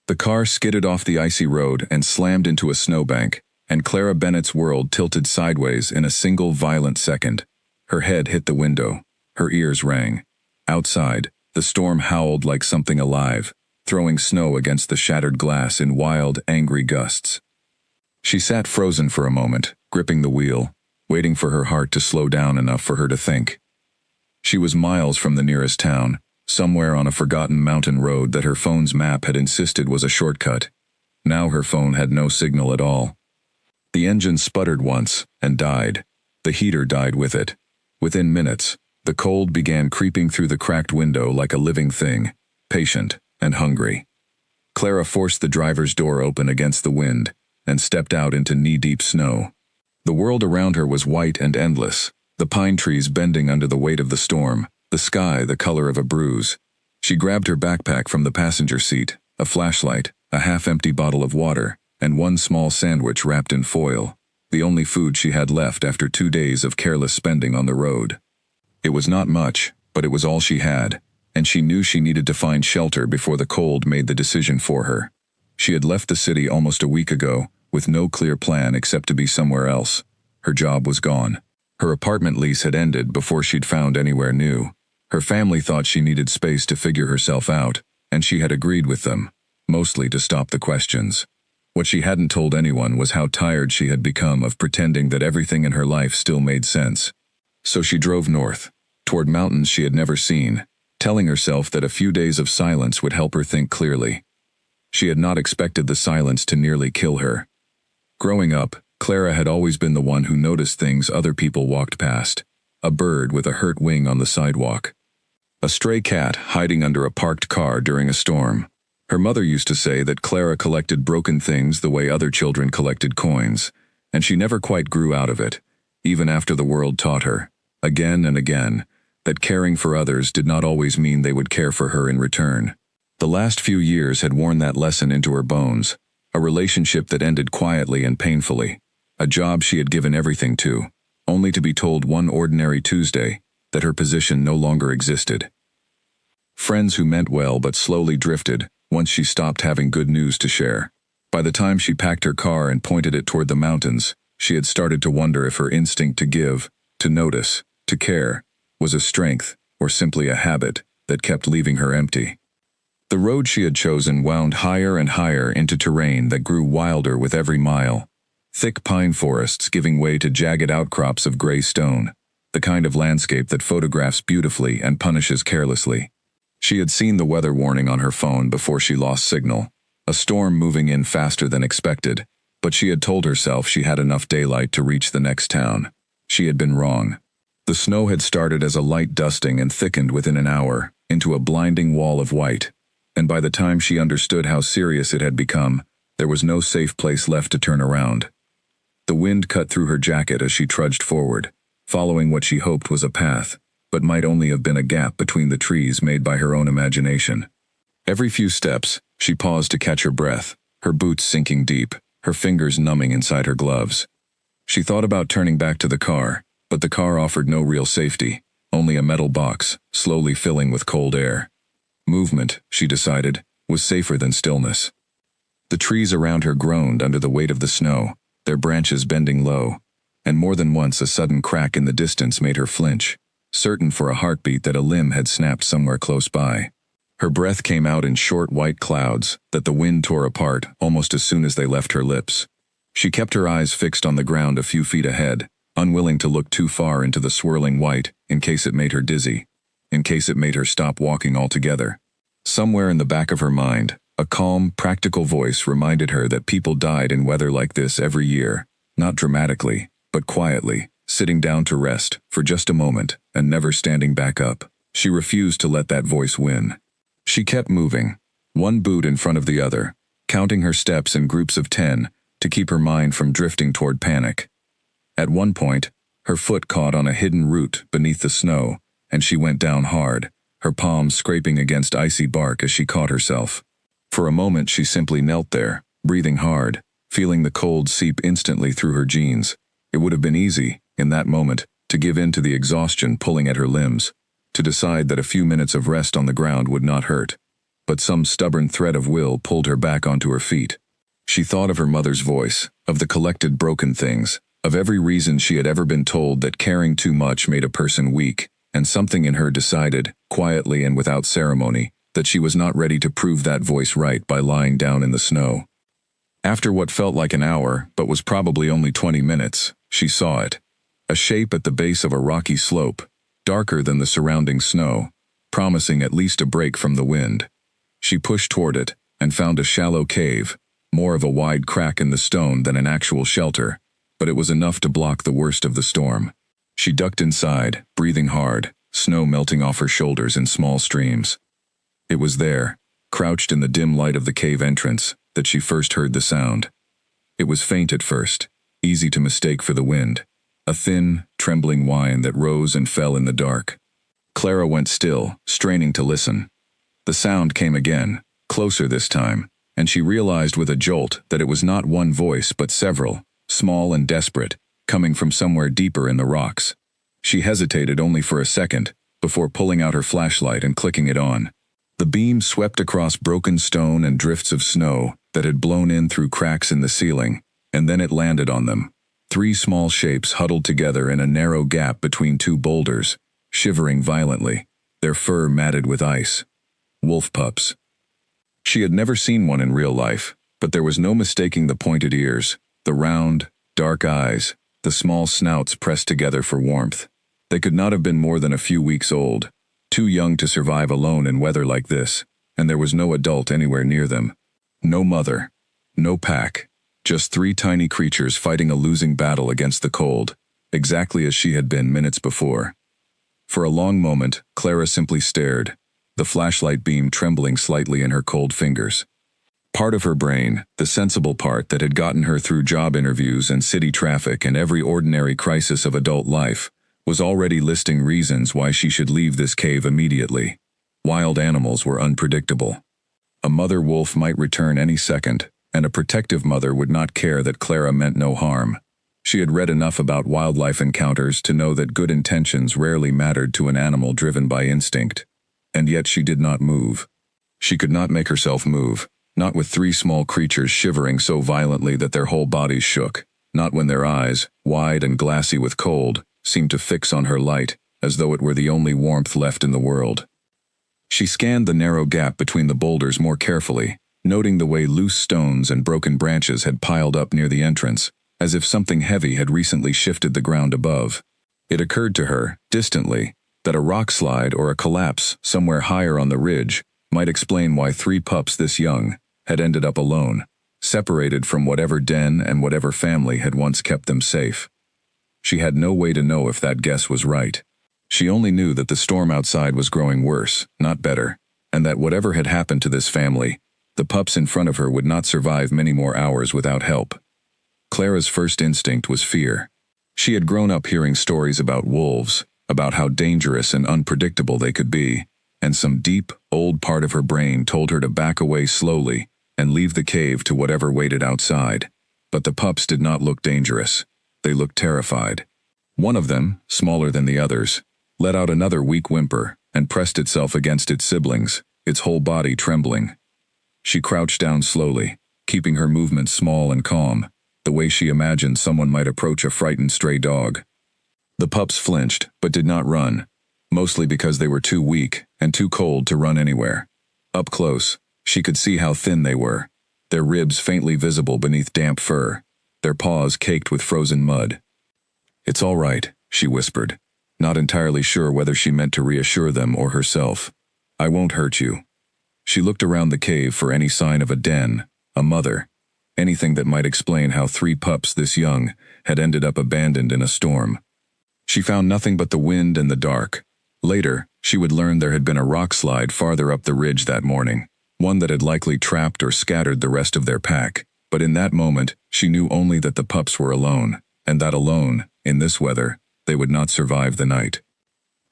The car skidded off the icy road and slammed into a snowbank, and Clara Bennett's world tilted sideways in a single violent second. Her head hit the window. Her ears rang. Outside, the storm howled like something alive, throwing snow against the shattered glass in wild, angry gusts. She sat frozen for a moment, gripping the wheel, waiting for her heart to slow down enough for her to think. She was miles from the nearest town, somewhere on a forgotten mountain road that her phone's map had insisted was a shortcut. Now her phone had no signal at all. The engine sputtered once and died. The heater died with it. Within minutes, the cold began creeping through the cracked window like a living thing, patient and hungry. Clara forced the driver's door open against the wind and stepped out into knee-deep snow. The world around her was white and endless, the pine trees bending under the weight of the storm, the sky the color of a bruise. She grabbed her backpack from the passenger seat, a flashlight, a half-empty bottle of water, and one small sandwich wrapped in foil, the only food she had left after 2 days of careless spending on the road. It was not much, but it was all she had, and she knew she needed to find shelter before the cold made the decision for her. She had left the city almost a week ago, with no clear plan except to be somewhere else. Her job was gone. Her apartment lease had ended before she'd found anywhere new. Her family thought she needed space to figure herself out, and she had agreed with them, mostly to stop the questions. What she hadn't told anyone was how tired she had become of pretending that everything in her life still made sense. So she drove north, toward mountains she had never seen, telling herself that a few days of silence would help her think clearly. She had not expected the silence to nearly kill her. Growing up, Clara had always been the one who noticed things other people walked past. A bird with a hurt wing on the sidewalk. A stray cat hiding under a parked car during a storm. Her mother used to say that Clara collected broken things the way other children collected coins, and she never quite grew out of it, even after the world taught her, again and again, that caring for others did not always mean they would care for her in return. The last few years had worn that lesson into her bones, a relationship that ended quietly and painfully, a job she had given everything to, only to be told one ordinary Tuesday that her position no longer existed. Friends who meant well but slowly drifted once she stopped having good news to share. By the time she packed her car and pointed it toward the mountains, she had started to wonder if her instinct to give, to notice, to care, was a strength or simply a habit that kept leaving her empty. The road she had chosen wound higher and higher into terrain that grew wilder with every mile. Thick pine forests giving way to jagged outcrops of gray stone, the kind of landscape that photographs beautifully and punishes carelessly. She had seen the weather warning on her phone before she lost signal, a storm moving in faster than expected, but she had told herself she had enough daylight to reach the next town. She had been wrong. The snow had started as a light dusting and thickened within an hour, into a blinding wall of white, and by the time she understood how serious it had become, there was no safe place left to turn around. The wind cut through her jacket as she trudged forward, following what she hoped was a path, but might only have been a gap between the trees made by her own imagination. Every few steps, she paused to catch her breath, her boots sinking deep, her fingers numbing inside her gloves. She thought about turning back to the car, but the car offered no real safety, only a metal box, slowly filling with cold air. Movement, she decided, was safer than stillness. The trees around her groaned under the weight of the snow, their branches bending low, and more than once a sudden crack in the distance made her flinch, certain for a heartbeat that a limb had snapped somewhere close by. Her breath came out in short white clouds that the wind tore apart almost as soon as they left her lips. She kept her eyes fixed on the ground a few feet ahead, unwilling to look too far into the swirling white in case it made her dizzy, in case it made her stop walking altogether. Somewhere in the back of her mind, a calm, practical voice reminded her that people died in weather like this every year, not dramatically, but quietly, sitting down to rest for just a moment and never standing back up. She refused to let that voice win. She kept moving, one boot in front of the other, counting her steps in groups of 10 to keep her mind from drifting toward panic. At one point, her foot caught on a hidden root beneath the snow, and she went down hard, her palms scraping against icy bark as she caught herself. For a moment she simply knelt there, breathing hard, feeling the cold seep instantly through her jeans. It would have been easy, in that moment, to give in to the exhaustion pulling at her limbs, to decide that a few minutes of rest on the ground would not hurt. but some stubborn thread of will pulled her back onto her feet. She thought of her mother's voice, of the collected broken things, of every reason she had ever been told that caring too much made a person weak, and something in her decided, quietly and without ceremony, that she was not ready to prove that voice right by lying down in the snow. After what felt like an hour, but was probably only 20 minutes, she saw it. A shape at the base of a rocky slope, darker than the surrounding snow, promising at least a break from the wind. She pushed toward it, and found a shallow cave, more of a wide crack in the stone than an actual shelter, but it was enough to block the worst of the storm. She ducked inside, breathing hard, snow melting off her shoulders in small streams. It was there, crouched in the dim light of the cave entrance, that she first heard the sound. It was faint at first, easy to mistake for the wind, a thin, trembling whine that rose and fell in the dark. Clara went still, straining to listen. The sound came again, closer this time, and she realized with a jolt that it was not one voice but several, small and desperate, coming from somewhere deeper in the rocks. She hesitated only for a second, before pulling out her flashlight and clicking it on. The beam swept across broken stone and drifts of snow that had blown in through cracks in the ceiling, and then it landed on them. 3 small shapes huddled together in a narrow gap between 2 boulders, shivering violently, their fur matted with ice. Wolf pups. She had never seen one in real life, but there was no mistaking the pointed ears, the round, dark eyes, the small snouts pressed together for warmth. They could not have been more than a few weeks old, too young to survive alone in weather like this, and there was no adult anywhere near them. No mother, no pack, just 3 tiny creatures fighting a losing battle against the cold, exactly as she had been minutes before. For a long moment, Clara simply stared, the flashlight beam trembling slightly in her cold fingers. Part of her brain, the sensible part that had gotten her through job interviews and city traffic and every ordinary crisis of adult life, was already listing reasons why she should leave this cave immediately. Wild animals were unpredictable. A mother wolf might return any second, and a protective mother would not care that Clara meant no harm. She had read enough about wildlife encounters to know that good intentions rarely mattered to an animal driven by instinct. And yet she did not move. She could not make herself move, not with 3 small creatures shivering so violently that their whole bodies shook, not when their eyes, wide and glassy with cold, seemed to fix on her light, as though it were the only warmth left in the world. She scanned the narrow gap between the boulders more carefully, noting the way loose stones and broken branches had piled up near the entrance, as if something heavy had recently shifted the ground above. It occurred to her, distantly, that a rock slide or a collapse somewhere higher on the ridge might explain why 3 pups this young had ended up alone, separated from whatever den and whatever family had once kept them safe. She had no way to know if that guess was right. She only knew that the storm outside was growing worse, not better, and that whatever had happened to this family, the pups in front of her would not survive many more hours without help. Clara's first instinct was fear. She had grown up hearing stories about wolves, about how dangerous and unpredictable they could be, and some deep, old part of her brain told her to back away slowly and leave the cave to whatever waited outside. But the pups did not look dangerous. They looked terrified. One of them, smaller than the others, let out another weak whimper and pressed itself against its siblings, its whole body trembling. She crouched down slowly, keeping her movements small and calm, the way she imagined someone might approach a frightened stray dog. The pups flinched, but did not run, mostly because they were too weak and too cold to run anywhere. Up close, she could see how thin they were, their ribs faintly visible beneath damp fur, their paws caked with frozen mud. "It's all right," she whispered, not entirely sure whether she meant to reassure them or herself. "I won't hurt you." She looked around the cave for any sign of a den, a mother, anything that might explain how 3 pups this young had ended up abandoned in a storm. She found nothing but the wind and the dark. Later, she would learn there had been a rock slide farther up the ridge that morning, one that had likely trapped or scattered the rest of their pack. But in that moment, she knew only that the pups were alone, and that alone, in this weather, they would not survive the night.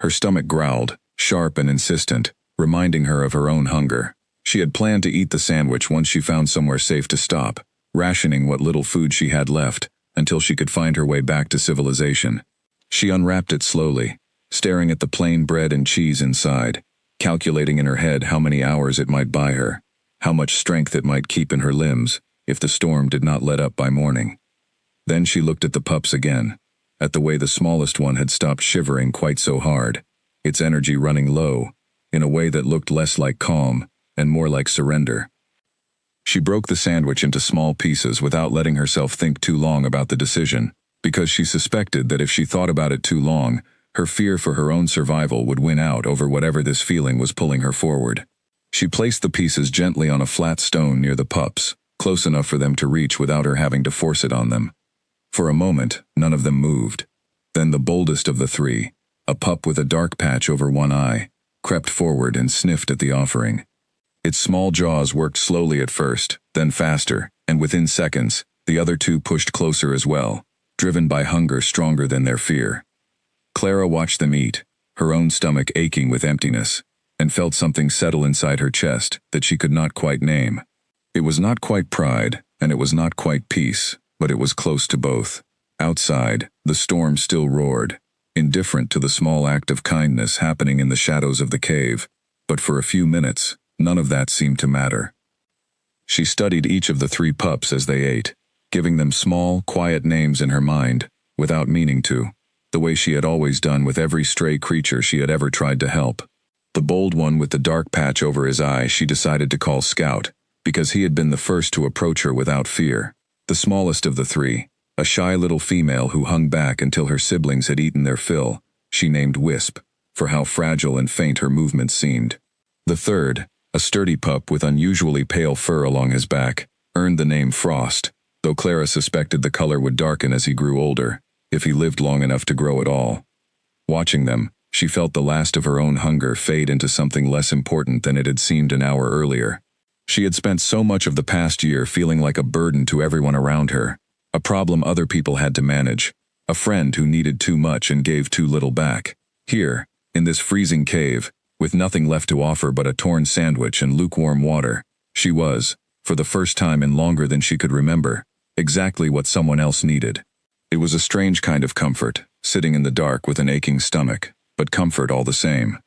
Her stomach growled, sharp and insistent, reminding her of her own hunger. She had planned to eat the sandwich once she found somewhere safe to stop, rationing what little food she had left, until she could find her way back to civilization. She unwrapped it slowly, staring at the plain bread and cheese inside, calculating in her head how many hours it might buy her, how much strength it might keep in her limbs if the storm did not let up by morning. Then she looked at the pups again, at the way the smallest one had stopped shivering quite so hard, its energy running low, in a way that looked less like calm and more like surrender. She broke the sandwich into small pieces without letting herself think too long about the decision, because she suspected that if she thought about it too long, her fear for her own survival would win out over whatever this feeling was pulling her forward. She placed the pieces gently on a flat stone near the pups, close enough for them to reach without her having to force it on them. For a moment, none of them moved. Then the boldest of the three, a pup with a dark patch over one eye, crept forward and sniffed at the offering. Its small jaws worked slowly at first, then faster, and within seconds, the other two pushed closer as well, driven by hunger stronger than their fear. Clara watched them eat, her own stomach aching with emptiness, and felt something settle inside her chest that she could not quite name. It was not quite pride, and it was not quite peace, but it was close to both. Outside, the storm still roared, indifferent to the small act of kindness happening in the shadows of the cave, but for a few minutes, none of that seemed to matter. She studied each of the three pups as they ate, giving them small, quiet names in her mind, without meaning to, the way she had always done with every stray creature she had ever tried to help. The bold one with the dark patch over his eye she decided to call Scout, because he had been the first to approach her without fear. The smallest of the three, a shy little female who hung back until her siblings had eaten their fill, she named Wisp, for how fragile and faint her movements seemed. The third, a sturdy pup with unusually pale fur along his back, earned the name Frost, though Clara suspected the color would darken as he grew older, if he lived long enough to grow at all. Watching them, she felt the last of her own hunger fade into something less important than it had seemed an hour earlier. She had spent so much of the past year feeling like a burden to everyone around her, a problem other people had to manage, a friend who needed too much and gave too little back. Here, in this freezing cave, with nothing left to offer but a torn sandwich and lukewarm water, she was, for the first time in longer than she could remember, exactly what someone else needed. It was a strange kind of comfort, sitting in the dark with an aching stomach, but comfort all the same.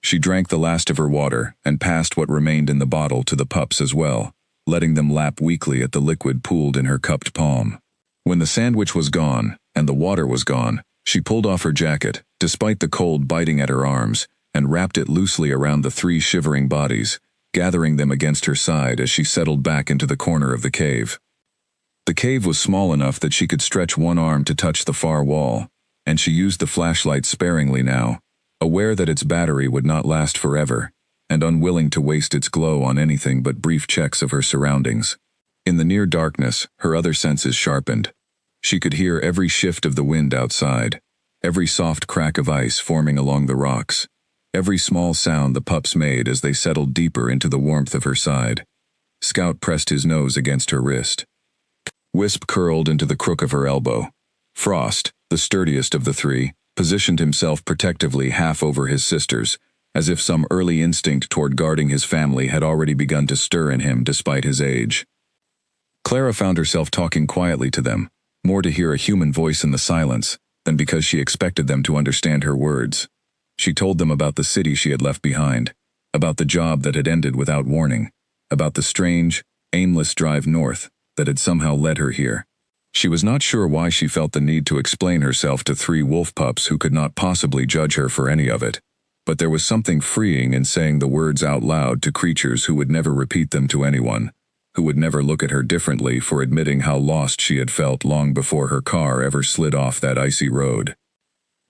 She drank the last of her water and passed what remained in the bottle to the pups as well, letting them lap weakly at the liquid pooled in her cupped palm. When the sandwich was gone, and the water was gone, she pulled off her jacket, despite the cold biting at her arms, and wrapped it loosely around the three shivering bodies, gathering them against her side as she settled back into the corner of the cave. The cave was small enough that she could stretch one arm to touch the far wall, and she used the flashlight sparingly now, aware that its battery would not last forever, and unwilling to waste its glow on anything but brief checks of her surroundings. In the near darkness, her other senses sharpened. She could hear every shift of the wind outside, every soft crack of ice forming along the rocks, every small sound the pups made as they settled deeper into the warmth of her side. Scout pressed his nose against her wrist. Wisp curled into the crook of her elbow. Frost, the sturdiest of the three, positioned himself protectively half over his sisters, as if some early instinct toward guarding his family had already begun to stir in him despite his age. Clara found herself talking quietly to them, more to hear a human voice in the silence than because she expected them to understand her words. She told them about the city she had left behind, about the job that had ended without warning, about the strange, aimless drive north that had somehow led her here. She was not sure why she felt the need to explain herself to three wolf pups who could not possibly judge her for any of it, but there was something freeing in saying the words out loud to creatures who would never repeat them to anyone, who would never look at her differently for admitting how lost she had felt long before her car ever slid off that icy road.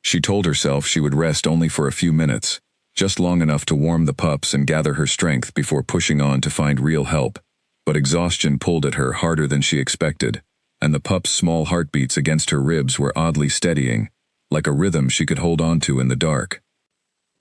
She told herself she would rest only for a few minutes, just long enough to warm the pups and gather her strength before pushing on to find real help, but exhaustion pulled at her harder than she expected, and the pups' small heartbeats against her ribs were oddly steadying, like a rhythm she could hold on to in the dark.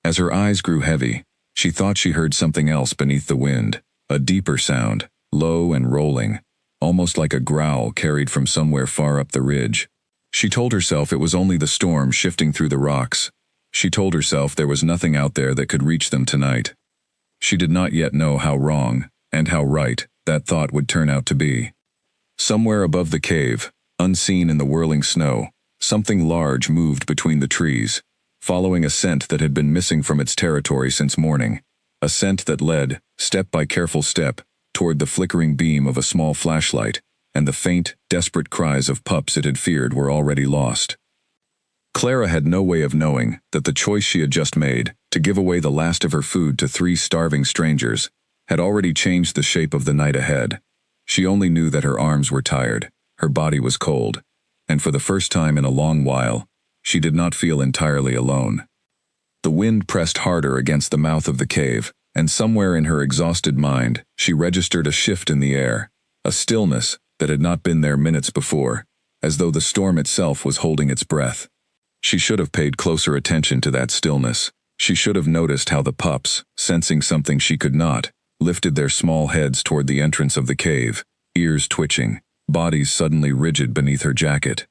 As her eyes grew heavy, she thought she heard something else beneath the wind, a deeper sound, low and rolling, almost like a growl carried from somewhere far up the ridge. She told herself it was only the storm shifting through the rocks. She told herself there was nothing out there that could reach them tonight. She did not yet know how wrong, and how right, that thought would turn out to be. Somewhere above the cave, unseen in the whirling snow, something large moved between the trees, following a scent that had been missing from its territory since morning. a scent that led, step by careful step, toward the flickering beam of a small flashlight, and the faint, desperate cries of pups it had feared were already lost. Clara had no way of knowing that the choice she had just made, to give away the last of her food to 3 starving strangers, had already changed the shape of the night ahead. She only knew that her arms were tired, her body was cold, and for the first time in a long while, she did not feel entirely alone. The wind pressed harder against the mouth of the cave, and somewhere in her exhausted mind, she registered a shift in the air, a stillness that had not been there minutes before, as though the storm itself was holding its breath. She should have paid closer attention to that stillness. She should have noticed how the pups, sensing something she could not, lifted their small heads toward the entrance of the cave, ears twitching, bodies suddenly rigid beneath her jacket.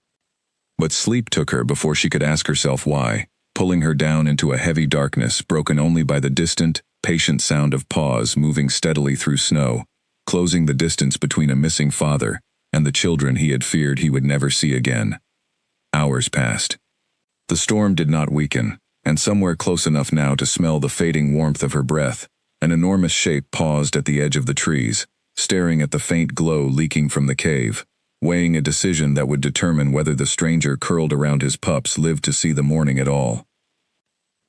But sleep took her before she could ask herself why, pulling her down into a heavy darkness broken only by the distant, patient sound of paws moving steadily through snow, closing the distance between a missing father and the children he had feared he would never see again. Hours passed. The storm did not weaken, and somewhere close enough now to smell the fading warmth of her breath, an enormous shape paused at the edge of the trees, staring at the faint glow leaking from the cave, weighing a decision that would determine whether the stranger curled around his pups lived to see the morning at all.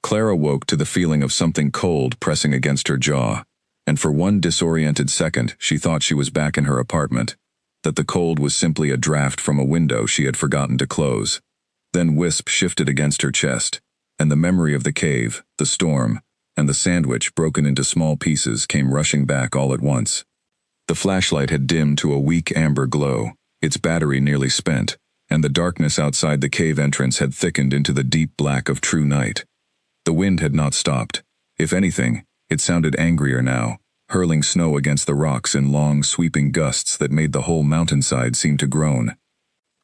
Clara woke to the feeling of something cold pressing against her jaw, and for one disoriented second she thought she was back in her apartment, that the cold was simply a draft from a window she had forgotten to close. Then wisp shifted against her chest, and the memory of the cave, the storm, and the sandwich broken into small pieces came rushing back all at once. The flashlight had dimmed to a weak amber glow, its battery nearly spent, and the darkness outside the cave entrance had thickened into the deep black of true night. The wind had not stopped. If anything, it sounded angrier now, hurling snow against the rocks in long, sweeping gusts that made the whole mountainside seem to groan.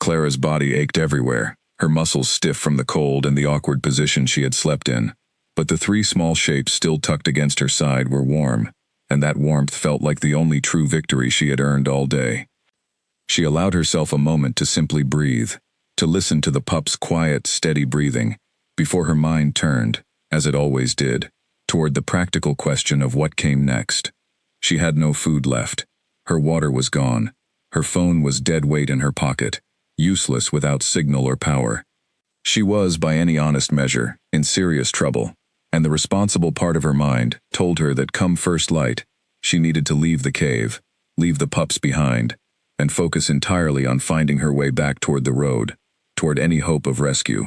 Clara's body ached everywhere, her muscles stiff from the cold and the awkward position she had slept in, but the 3 small shapes still tucked against her side were warm, and that warmth felt like the only true victory she had earned all day. She allowed herself a moment to simply breathe, to listen to the pup's quiet, steady breathing, before her mind turned, as it always did, toward the practical question of what came next. She had no food left. Her water was gone. Her phone was dead weight in her pocket, useless without signal or power. She was, by any honest measure, in serious trouble, and the responsible part of her mind told her that come first light, she needed to leave the cave, leave the pups behind, and focus entirely on finding her way back toward the road, toward any hope of rescue.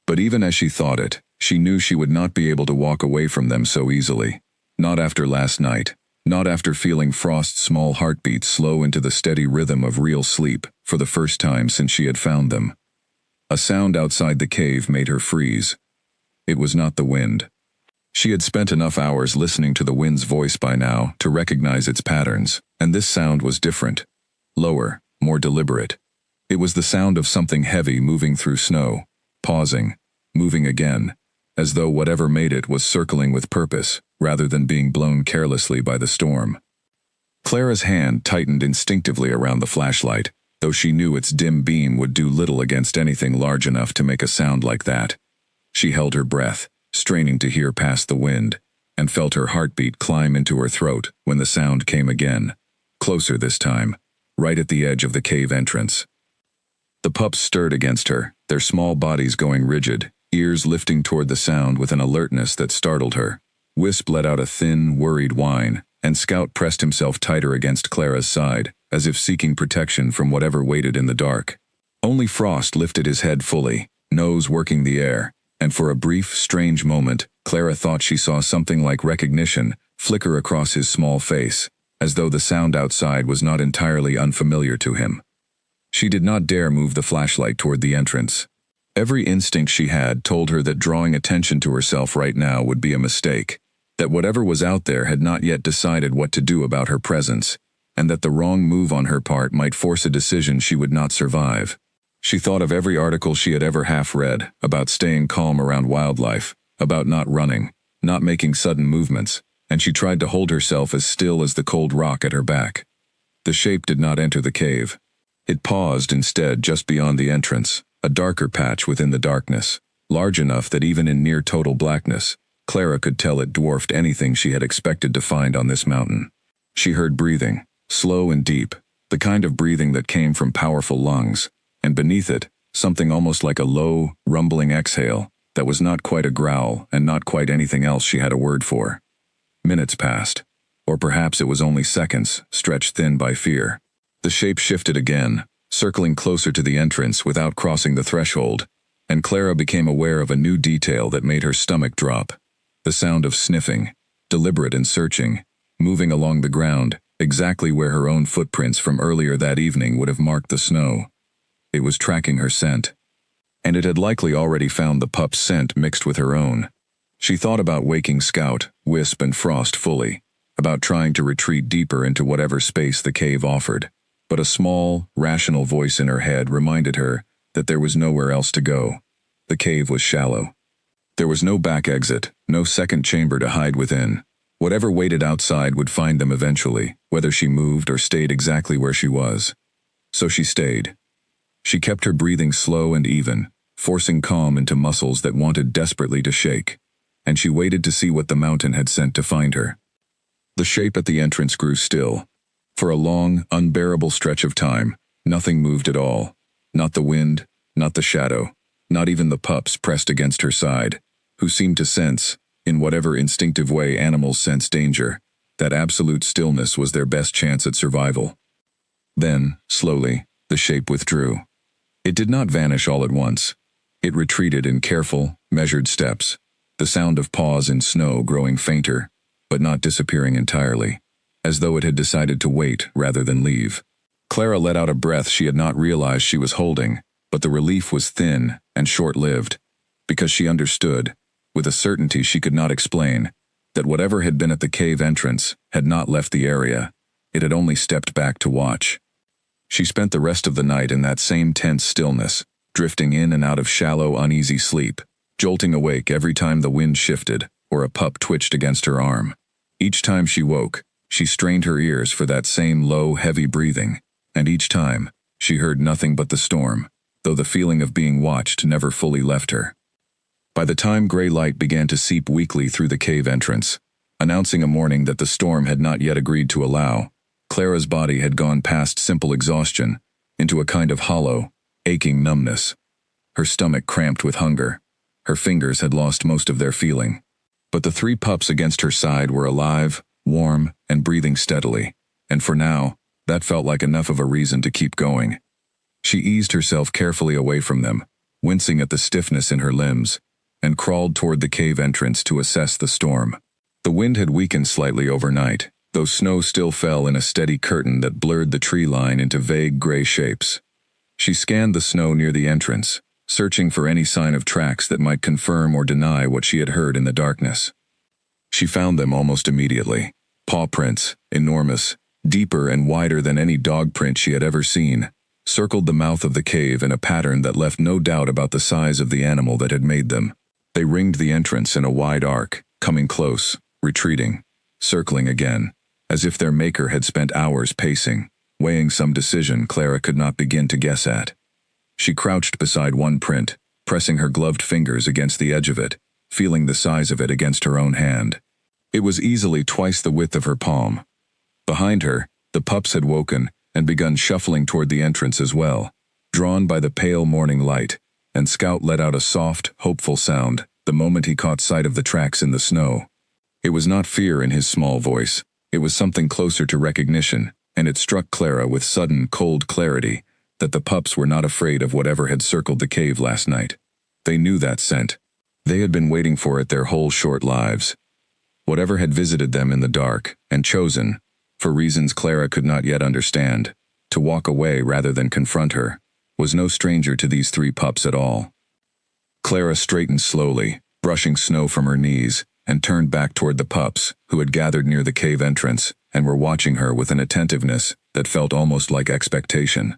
But even as she thought it, she knew she would not be able to walk away from them so easily. Not after last night. Not after feeling Frost's small heartbeat slow into the steady rhythm of real sleep for the first time since she had found them. A sound outside the cave made her freeze. It was not the wind. She had spent enough hours listening to the wind's voice by now to recognize its patterns, and this sound was different. Lower, more deliberate. It was the sound of something heavy moving through snow, pausing, moving again, as though whatever made it was circling with purpose, rather than being blown carelessly by the storm. Clara's hand tightened instinctively around the flashlight, though she knew its dim beam would do little against anything large enough to make a sound like that. She held her breath, straining to hear past the wind, and felt her heartbeat climb into her throat when the sound came again, closer this time, right at the edge of the cave entrance. The pups stirred against her, their small bodies going rigid, ears lifting toward the sound with an alertness that startled her. Wisp let out a thin, worried whine, and Scout pressed himself tighter against Clara's side, as if seeking protection from whatever waited in the dark. Only Frost lifted his head fully, nose working the air, and for a brief, strange moment, Clara thought she saw something like recognition flicker across his small face, as though the sound outside was not entirely unfamiliar to him. She did not dare move the flashlight toward the entrance. Every instinct she had told her that drawing attention to herself right now would be a mistake, that whatever was out there had not yet decided what to do about her presence, and that the wrong move on her part might force a decision she would not survive. She thought of every article she had ever half read about staying calm around wildlife, about not running, not making sudden movements, and she tried to hold herself as still as the cold rock at her back. The shape did not enter the cave. It paused instead just beyond the entrance, a darker patch within the darkness, large enough that even in near total blackness, Clara could tell it dwarfed anything she had expected to find on this mountain. She heard breathing, slow and deep, the kind of breathing that came from powerful lungs, and beneath it, something almost like a low, rumbling exhale that was not quite a growl and not quite anything else she had a word for. Minutes passed, or perhaps it was only seconds, stretched thin by fear. The shape shifted again, circling closer to the entrance without crossing the threshold, and Clara became aware of a new detail that made her stomach drop. The sound of sniffing, deliberate and searching, moving along the ground, exactly where her own footprints from earlier that evening would have marked the snow. It was tracking her scent. And it had likely already found the pup's scent mixed with her own. She thought about waking Scout, Wisp, and Frost fully, about trying to retreat deeper into whatever space the cave offered, but a small, rational voice in her head reminded her that there was nowhere else to go. The cave was shallow. There was no back exit, no second chamber to hide within. Whatever waited outside would find them eventually, whether she moved or stayed exactly where she was. So she stayed. She kept her breathing slow and even, forcing calm into muscles that wanted desperately to shake, and she waited to see what the mountain had sent to find her. The shape at the entrance grew still. For a long, unbearable stretch of time, nothing moved at all. Not the wind, not the shadow, not even the pups pressed against her side, who seemed to sense, in whatever instinctive way animals sense danger, that absolute stillness was their best chance at survival. Then, slowly, the shape withdrew. It did not vanish all at once. It retreated in careful, measured steps, the sound of paws in snow growing fainter, but not disappearing entirely, as though it had decided to wait rather than leave. Clara let out a breath she had not realized she was holding, but the relief was thin and short-lived, because she understood, with a certainty she could not explain, that whatever had been at the cave entrance had not left the area. It had only stepped back to watch. She spent the rest of the night in that same tense stillness, drifting in and out of shallow, uneasy sleep, jolting awake every time the wind shifted or a pup twitched against her arm. Each time she woke, she strained her ears for that same low, heavy breathing, and each time, she heard nothing but the storm, though the feeling of being watched never fully left her. By the time gray light began to seep weakly through the cave entrance, announcing a morning that the storm had not yet agreed to allow, Clara's body had gone past simple exhaustion into a kind of hollow, aching numbness. Her stomach cramped with hunger. Her fingers had lost most of their feeling. But the three pups against her side were alive, warm, and breathing steadily, and for now, that felt like enough of a reason to keep going. She eased herself carefully away from them, wincing at the stiffness in her limbs, and crawled toward the cave entrance to assess the storm. The wind had weakened slightly overnight, though snow still fell in a steady curtain that blurred the tree line into vague gray shapes. She scanned the snow near the entrance, searching for any sign of tracks that might confirm or deny what she had heard in the darkness. She found them almost immediately. Paw prints, enormous, deeper and wider than any dog print she had ever seen, circled the mouth of the cave in a pattern that left no doubt about the size of the animal that had made them. They ringed the entrance in a wide arc, coming close, retreating, circling again, as if their maker had spent hours pacing, weighing some decision Clara could not begin to guess at. She crouched beside one print, pressing her gloved fingers against the edge of it, feeling the size of it against her own hand. It was easily twice the width of her palm. Behind her, the pups had woken and begun shuffling toward the entrance as well, drawn by the pale morning light, and Scout let out a soft, hopeful sound the moment he caught sight of the tracks in the snow. It was not fear in his small voice. It was something closer to recognition, and it struck Clara with sudden, cold clarity that the pups were not afraid of whatever had circled the cave last night. They knew that scent. They had been waiting for it their whole short lives. Whatever had visited them in the dark, and chosen, for reasons Clara could not yet understand, to walk away rather than confront her, was no stranger to these three pups at all. Clara straightened slowly, brushing snow from her knees, and turned back toward the pups, who had gathered near the cave entrance and were watching her with an attentiveness that felt almost like expectation.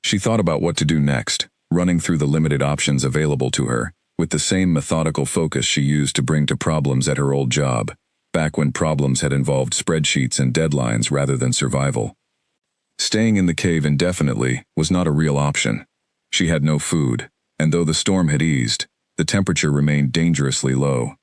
She thought about what to do next, running through the limited options available to her, with the same methodical focus she used to bring to problems at her old job, back when problems had involved spreadsheets and deadlines rather than survival. Staying in the cave indefinitely was not a real option. She had no food, and though the storm had eased, the temperature remained dangerously low.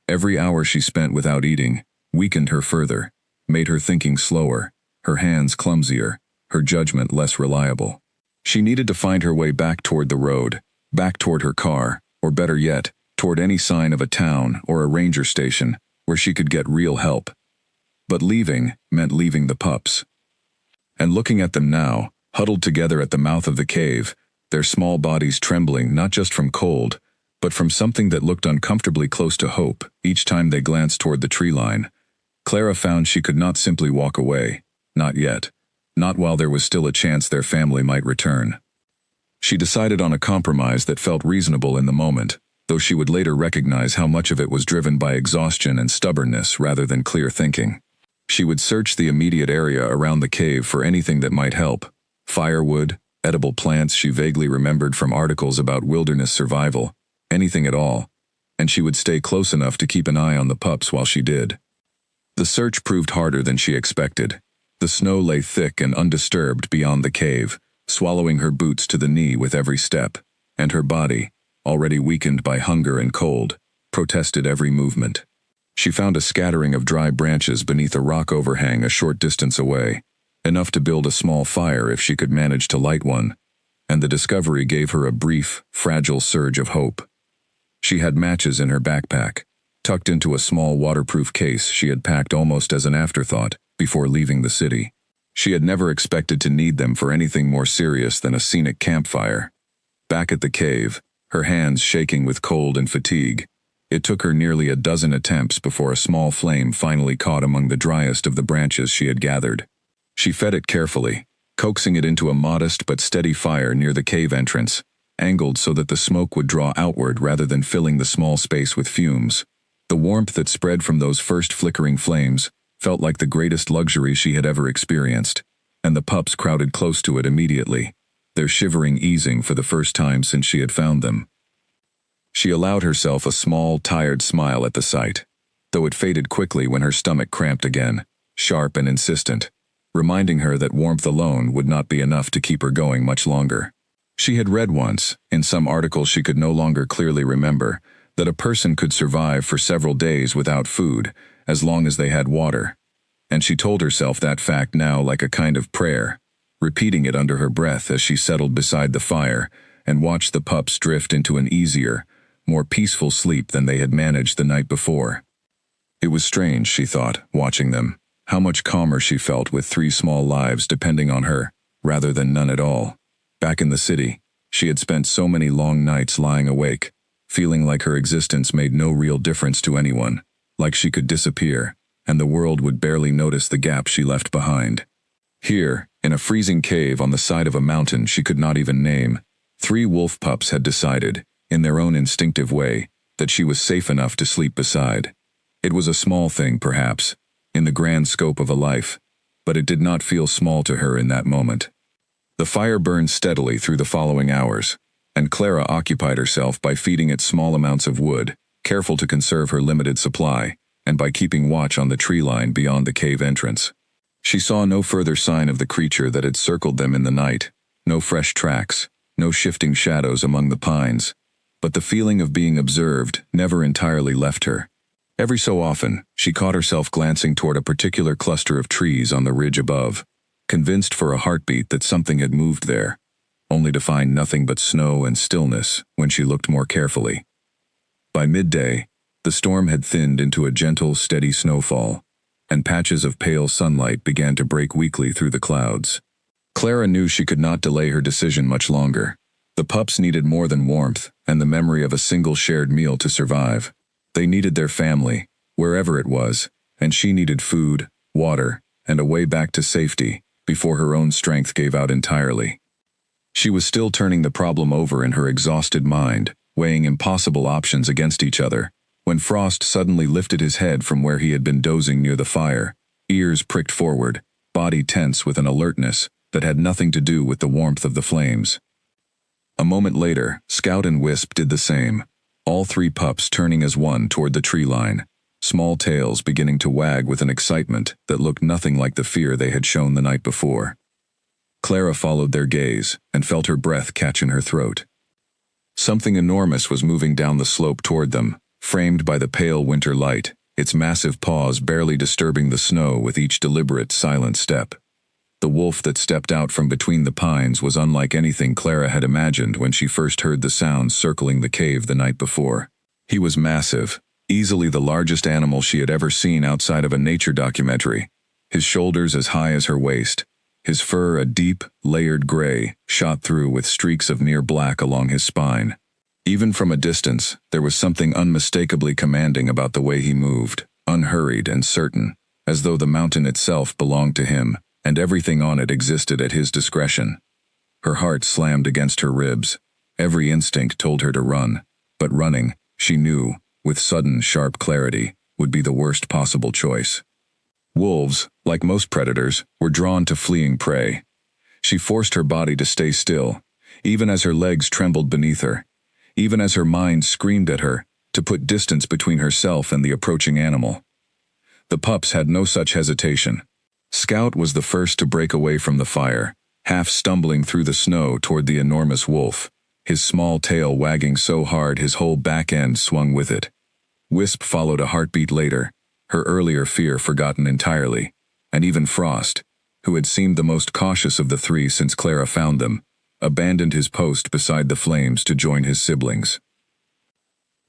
Every hour she spent without eating weakened her further, made her thinking slower, her hands clumsier, her judgment less reliable. She needed to find her way back toward the road, back toward her car, or better yet, toward any sign of a town or a ranger station where she could get real help. But leaving meant leaving the pups. And looking at them now, huddled together at the mouth of the cave, their small bodies trembling not just from cold, but from something that looked uncomfortably close to hope each time they glanced toward the tree line, Clara found she could not simply walk away. Not yet. Not while there was still a chance their family might return. She decided on a compromise that felt reasonable in the moment, though she would later recognize how much of it was driven by exhaustion and stubbornness rather than clear thinking. She would search the immediate area around the cave for anything that might help. Firewood, edible plants she vaguely remembered from articles about wilderness survival, anything at all, and she would stay close enough to keep an eye on the pups while she did. The search proved harder than she expected. The snow lay thick and undisturbed beyond the cave, swallowing her boots to the knee with every step, and her body, already weakened by hunger and cold, protested every movement. She found a scattering of dry branches beneath a rock overhang a short distance away, enough to build a small fire if she could manage to light one, and the discovery gave her a brief, fragile surge of hope. She had matches in her backpack, tucked into a small waterproof case she had packed almost as an afterthought before leaving the city. She had never expected to need them for anything more serious than a scenic campfire. Back at the cave, her hands shaking with cold and fatigue, it took her nearly a dozen attempts before a small flame finally caught among the driest of the branches she had gathered. She fed it carefully, coaxing it into a modest but steady fire near the cave entrance, angled so that the smoke would draw outward rather than filling the small space with fumes. The warmth that spread from those first flickering flames felt like the greatest luxury she had ever experienced, and the pups crowded close to it immediately, their shivering easing for the first time since she had found them. She allowed herself a small, tired smile at the sight, though it faded quickly when her stomach cramped again, sharp and insistent, reminding her that warmth alone would not be enough to keep her going much longer. She had read once, in some article she could no longer clearly remember, that a person could survive for several days without food, as long as they had water, and she told herself that fact now like a kind of prayer, repeating it under her breath as she settled beside the fire and watched the pups drift into an easier, more peaceful sleep than they had managed the night before. It was strange, she thought, watching them, how much calmer she felt with 3 small lives depending on her, rather than none at all. Back in the city, she had spent so many long nights lying awake, feeling like her existence made no real difference to anyone, like she could disappear, and the world would barely notice the gap she left behind. Here, in a freezing cave on the side of a mountain she could not even name, 3 wolf pups had decided, in their own instinctive way, that she was safe enough to sleep beside. It was a small thing, perhaps, in the grand scope of a life, but it did not feel small to her in that moment. The fire burned steadily through the following hours, and Clara occupied herself by feeding it small amounts of wood, careful to conserve her limited supply, and by keeping watch on the tree line beyond the cave entrance. She saw no further sign of the creature that had circled them in the night, no fresh tracks, no shifting shadows among the pines, but the feeling of being observed never entirely left her. Every so often, she caught herself glancing toward a particular cluster of trees on the ridge above, convinced for a heartbeat that something had moved there, only to find nothing but snow and stillness when she looked more carefully. By midday, the storm had thinned into a gentle, steady snowfall, and patches of pale sunlight began to break weakly through the clouds. Clara knew she could not delay her decision much longer. The pups needed more than warmth and the memory of a single shared meal to survive. They needed their family, wherever it was, and she needed food, water, and a way back to safety before her own strength gave out entirely. She was still turning the problem over in her exhausted mind, weighing impossible options against each other, when Frost suddenly lifted his head from where he had been dozing near the fire, ears pricked forward, body tense with an alertness that had nothing to do with the warmth of the flames. A moment later, Scout and Wisp did the same, all 3 pups turning as one toward the tree line, small tails beginning to wag with an excitement that looked nothing like the fear they had shown the night before. Clara followed their gaze and felt her breath catch in her throat. Something enormous was moving down the slope toward them, framed by the pale winter light, its massive paws barely disturbing the snow with each deliberate, silent step. The wolf that stepped out from between the pines was unlike anything Clara had imagined when she first heard the sounds circling the cave the night before. He was massive, easily the largest animal she had ever seen outside of a nature documentary, his shoulders as high as her waist, his fur a deep, layered gray, shot through with streaks of near black along his spine. Even from a distance, there was something unmistakably commanding about the way he moved, unhurried and certain, as though the mountain itself belonged to him, and everything on it existed at his discretion. Her heart slammed against her ribs. Every instinct told her to run, but running, she knew, with sudden, sharp clarity, would be the worst possible choice. Wolves, like most predators, were drawn to fleeing prey. She forced her body to stay still, even as her legs trembled beneath her, even as her mind screamed at her to put distance between herself and the approaching animal. The pups had no such hesitation. Scout was the first to break away from the fire, half stumbling through the snow toward the enormous wolf, his small tail wagging so hard his whole back end swung with it. Wisp followed a heartbeat later, her earlier fear forgotten entirely, and even Frost, who had seemed the most cautious of the three since Clara found them, abandoned his post beside the flames to join his siblings.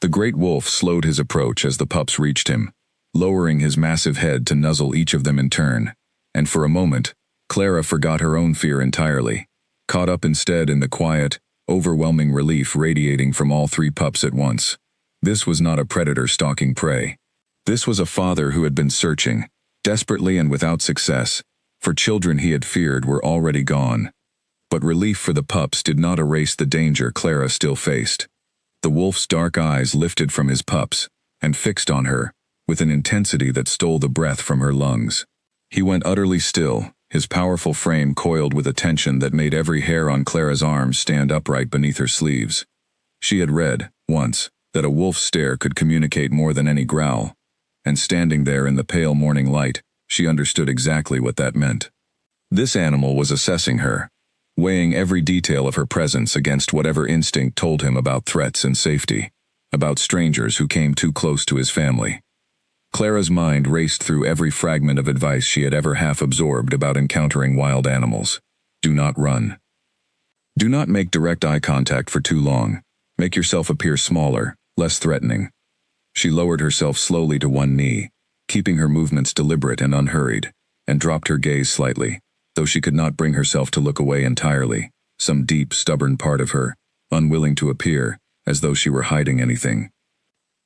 The great wolf slowed his approach as the pups reached him, lowering his massive head to nuzzle each of them in turn, and for a moment, Clara forgot her own fear entirely, caught up instead in the quiet, overwhelming relief radiating from all three pups at once. This was not a predator stalking prey. This was a father who had been searching, desperately and without success, for children he had feared were already gone. But relief for the pups did not erase the danger Clara still faced. The wolf's dark eyes lifted from his pups and fixed on her, with an intensity that stole the breath from her lungs. He went utterly still, his powerful frame coiled with a tension that made every hair on Clara's arms stand upright beneath her sleeves. She had read, once, that a wolf's stare could communicate more than any growl, and standing there in the pale morning light, she understood exactly what that meant. This animal was assessing her, weighing every detail of her presence against whatever instinct told him about threats and safety, about strangers who came too close to his family. Clara's mind raced through every fragment of advice she had ever half absorbed about encountering wild animals. Do not run. Do not make direct eye contact for too long. Make yourself appear smaller, less threatening. She lowered herself slowly to one knee, keeping her movements deliberate and unhurried, and dropped her gaze slightly, though she could not bring herself to look away entirely, some deep, stubborn part of her, unwilling to appear, as though she were hiding anything.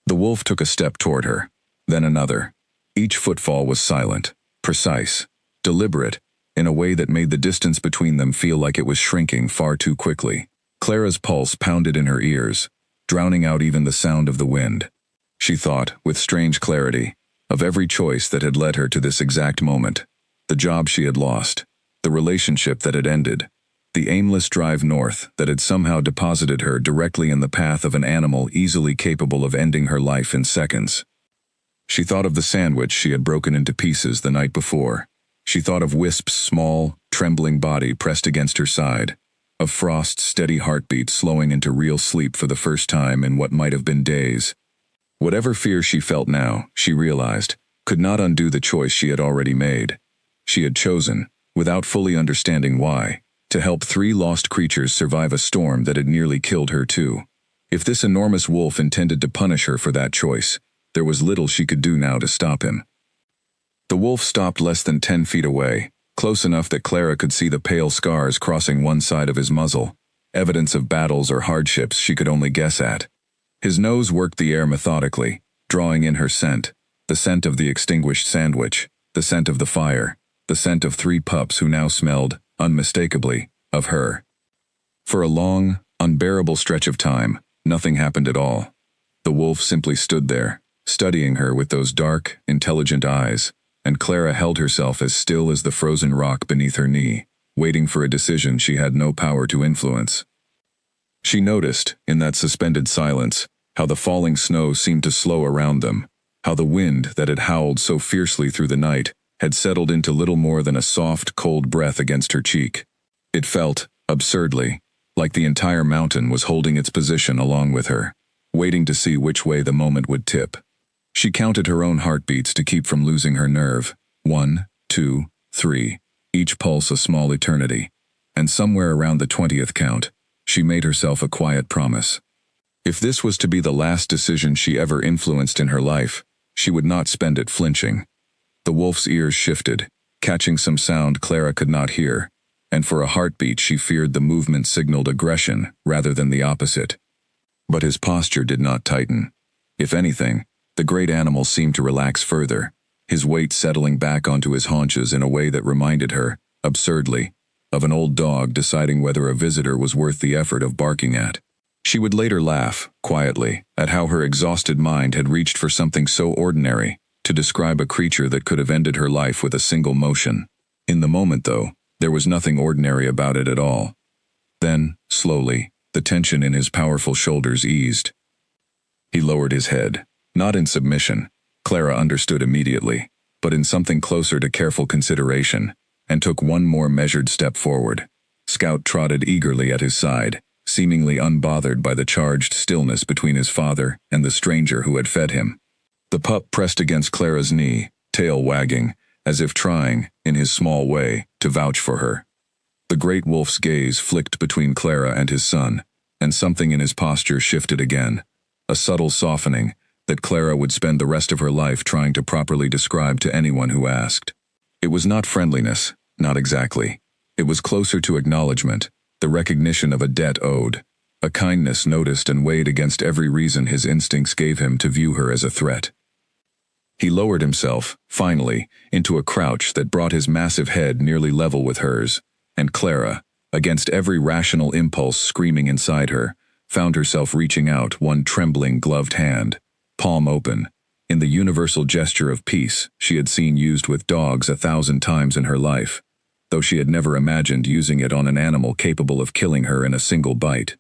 The wolf took a step toward her, then another. Each footfall was silent, precise, deliberate, in a way that made the distance between them feel like it was shrinking far too quickly. Clara's pulse pounded in her ears, drowning out even the sound of the wind. She thought, with strange clarity, of every choice that had led her to this exact moment, the job she had lost, the relationship that had ended, the aimless drive north that had somehow deposited her directly in the path of an animal easily capable of ending her life in seconds. She thought of the sandwich she had broken into pieces the night before. She thought of Wisp's small, trembling body pressed against her side, of Frost's steady heartbeat slowing into real sleep for the first time in what might have been days. Whatever fear she felt now, she realized, could not undo the choice she had already made. She had chosen, without fully understanding why, to help three lost creatures survive a storm that had nearly killed her too. If this enormous wolf intended to punish her for that choice, there was little she could do now to stop him. The wolf stopped less than 10 feet away, close enough that Clara could see the pale scars crossing one side of his muzzle, evidence of battles or hardships she could only guess at. His nose worked the air methodically, drawing in her scent, the scent of the extinguished sandwich, the scent of the fire, the scent of three pups who now smelled, unmistakably, of her. For a long, unbearable stretch of time, nothing happened at all. The wolf simply stood there, studying her with those dark, intelligent eyes, and Clara held herself as still as the frozen rock beneath her knee, waiting for a decision she had no power to influence. She noticed, in that suspended silence, how the falling snow seemed to slow around them, how the wind that had howled so fiercely through the night had settled into little more than a soft, cold breath against her cheek. It felt, absurdly, like the entire mountain was holding its position along with her. waiting to see which way the moment would tip. She counted her own heartbeats to keep from losing her nerve. 1, 2, 3, each pulse a small eternity. And somewhere around the 20th count, she made herself a quiet promise. If this was to be the last decision she ever influenced in her life, she would not spend it flinching. The wolf's ears shifted, catching some sound Clara could not hear, and for a heartbeat she feared the movement signaled aggression rather than the opposite. But his posture did not tighten. If anything, the great animal seemed to relax further, his weight settling back onto his haunches in a way that reminded her, absurdly, of an old dog deciding whether a visitor was worth the effort of barking at. She would later laugh, quietly, at how her exhausted mind had reached for something so ordinary, to describe a creature that could have ended her life with a single motion. In the moment, though, there was nothing ordinary about it at all. Then, slowly, the tension in his powerful shoulders eased. He lowered his head, not in submission, Clara understood immediately, but in something closer to careful consideration, and took one more measured step forward. Scout trotted eagerly at his side, seemingly unbothered by the charged stillness between his father and the stranger who had fed him. The pup pressed against Clara's knee, tail wagging, as if trying, in his small way, to vouch for her. The great wolf's gaze flicked between Clara and his son, and something in his posture shifted again, a subtle softening that Clara would spend the rest of her life trying to properly describe to anyone who asked. It was not friendliness, not exactly. It was closer to acknowledgement, the recognition of a debt owed, a kindness noticed and weighed against every reason his instincts gave him to view her as a threat. He lowered himself, finally, into a crouch that brought his massive head nearly level with hers, and Clara, against every rational impulse screaming inside her, found herself reaching out one trembling gloved hand, palm open, in the universal gesture of peace she had seen used with dogs 1,000 times in her life, though she had never imagined using it on an animal capable of killing her in a single bite.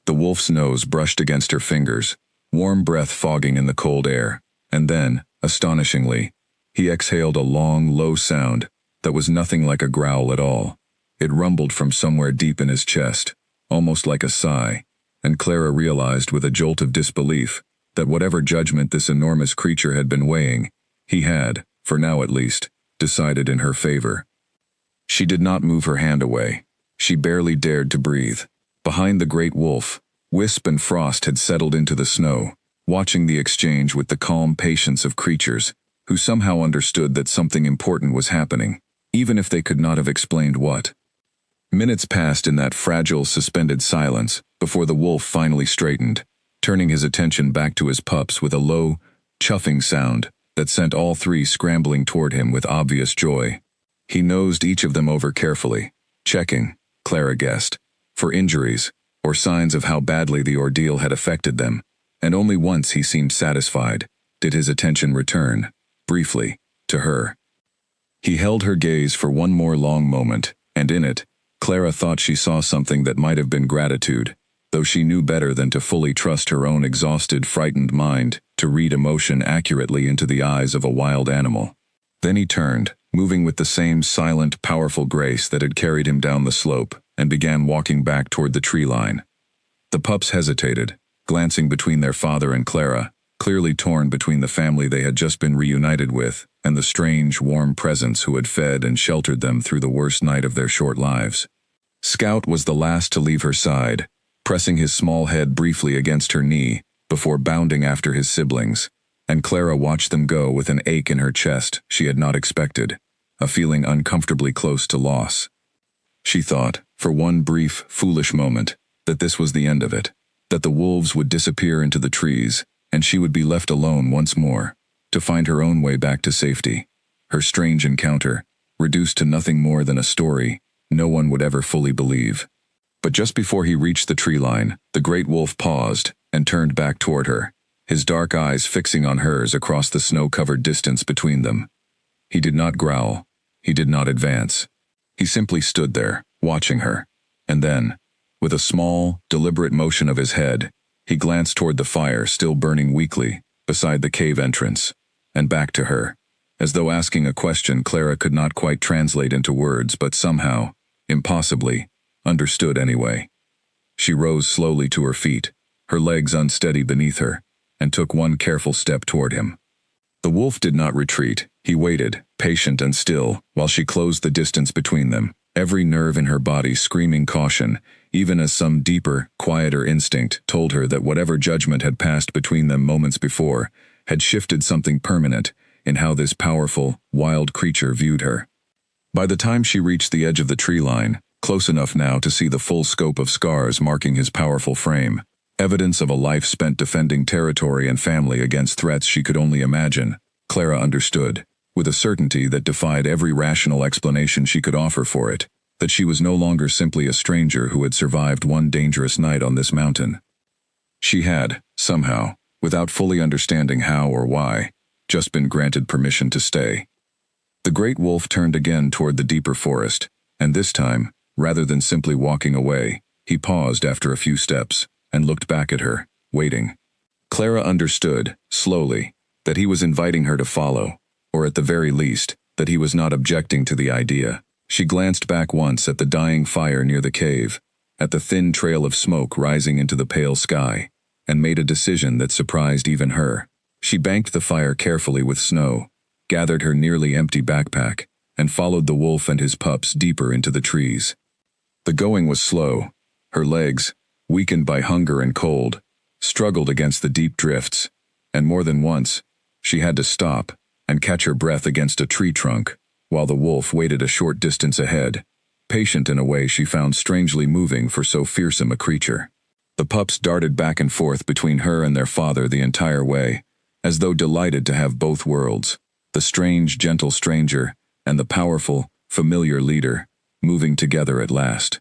The wolf's nose brushed against her fingers, warm breath fogging in the cold air, and then, astonishingly, he exhaled a long, low sound that was nothing like a growl at all. It rumbled from somewhere deep in his chest, almost like a sigh, and Clara realized with a jolt of disbelief that whatever judgment this enormous creature had been weighing, he had, for now at least, decided in her favor. She did not move her hand away. She barely dared to breathe. Behind the great wolf, Wisp and Frost had settled into the snow, watching the exchange with the calm patience of creatures who somehow understood that something important was happening, even if they could not have explained what. Minutes passed in that fragile, suspended silence before the wolf finally straightened, turning his attention back to his pups with a low, chuffing sound that sent all three scrambling toward him with obvious joy. He nosed each of them over carefully, checking, Clara guessed, for injuries or signs of how badly the ordeal had affected them, and only once he seemed satisfied did his attention return, briefly, to her. He held her gaze for one more long moment, and in it, Clara thought she saw something that might have been gratitude, though she knew better than to fully trust her own exhausted, frightened mind to read emotion accurately into the eyes of a wild animal. Then he turned, moving with the same silent, powerful grace that had carried him down the slope, and began walking back toward the tree line. The pups hesitated, glancing between their father and Clara, clearly torn between the family they had just been reunited with and the strange, warm presence who had fed and sheltered them through the worst night of their short lives. Scout was the last to leave her side, pressing his small head briefly against her knee before bounding after his siblings, and Clara watched them go with an ache in her chest she had not expected, a feeling uncomfortably close to loss. She thought, for one brief, foolish moment, that this was the end of it, that the wolves would disappear into the trees, and she would be left alone once more, to find her own way back to safety. Her strange encounter, reduced to nothing more than a story no one would ever fully believe. But just before he reached the tree line, the great wolf paused and turned back toward her, his dark eyes fixing on hers across the snow-covered distance between them. He did not growl. He did not advance. He simply stood there, watching her, and then, with a small, deliberate motion of his head, he glanced toward the fire still burning weakly beside the cave entrance, and back to her, as though asking a question Clara could not quite translate into words but somehow, impossibly, understood anyway. She rose slowly to her feet, her legs unsteady beneath her, and took one careful step toward him. The wolf did not retreat. He waited, patient and still, while she closed the distance between them, every nerve in her body screaming caution, even as some deeper, quieter instinct told her that whatever judgment had passed between them moments before had shifted something permanent in how this powerful, wild creature viewed her. By the time she reached the edge of the tree line, close enough now to see the full scope of scars marking his powerful frame, evidence of a life spent defending territory and family against threats she could only imagine, Clara understood, with a certainty that defied every rational explanation she could offer for it, that she was no longer simply a stranger who had survived one dangerous night on this mountain. She had, somehow, without fully understanding how or why, just been granted permission to stay. The great wolf turned again toward the deeper forest, and this time, rather than simply walking away, he paused after a few steps and looked back at her, waiting. Clara understood, slowly, that he was inviting her to follow, or at the very least, that he was not objecting to the idea. She glanced back once at the dying fire near the cave, at the thin trail of smoke rising into the pale sky, and made a decision that surprised even her. She banked the fire carefully with snow, gathered her nearly empty backpack, and followed the wolf and his pups deeper into the trees. The going was slow. Her legs, weakened by hunger and cold, struggled against the deep drifts, and more than once, she had to stop and catch her breath against a tree trunk, while the wolf waited a short distance ahead, patient in a way she found strangely moving for so fearsome a creature. The pups darted back and forth between her and their father the entire way, as though delighted to have both worlds, the strange, gentle stranger and the powerful, familiar leader, moving together at last.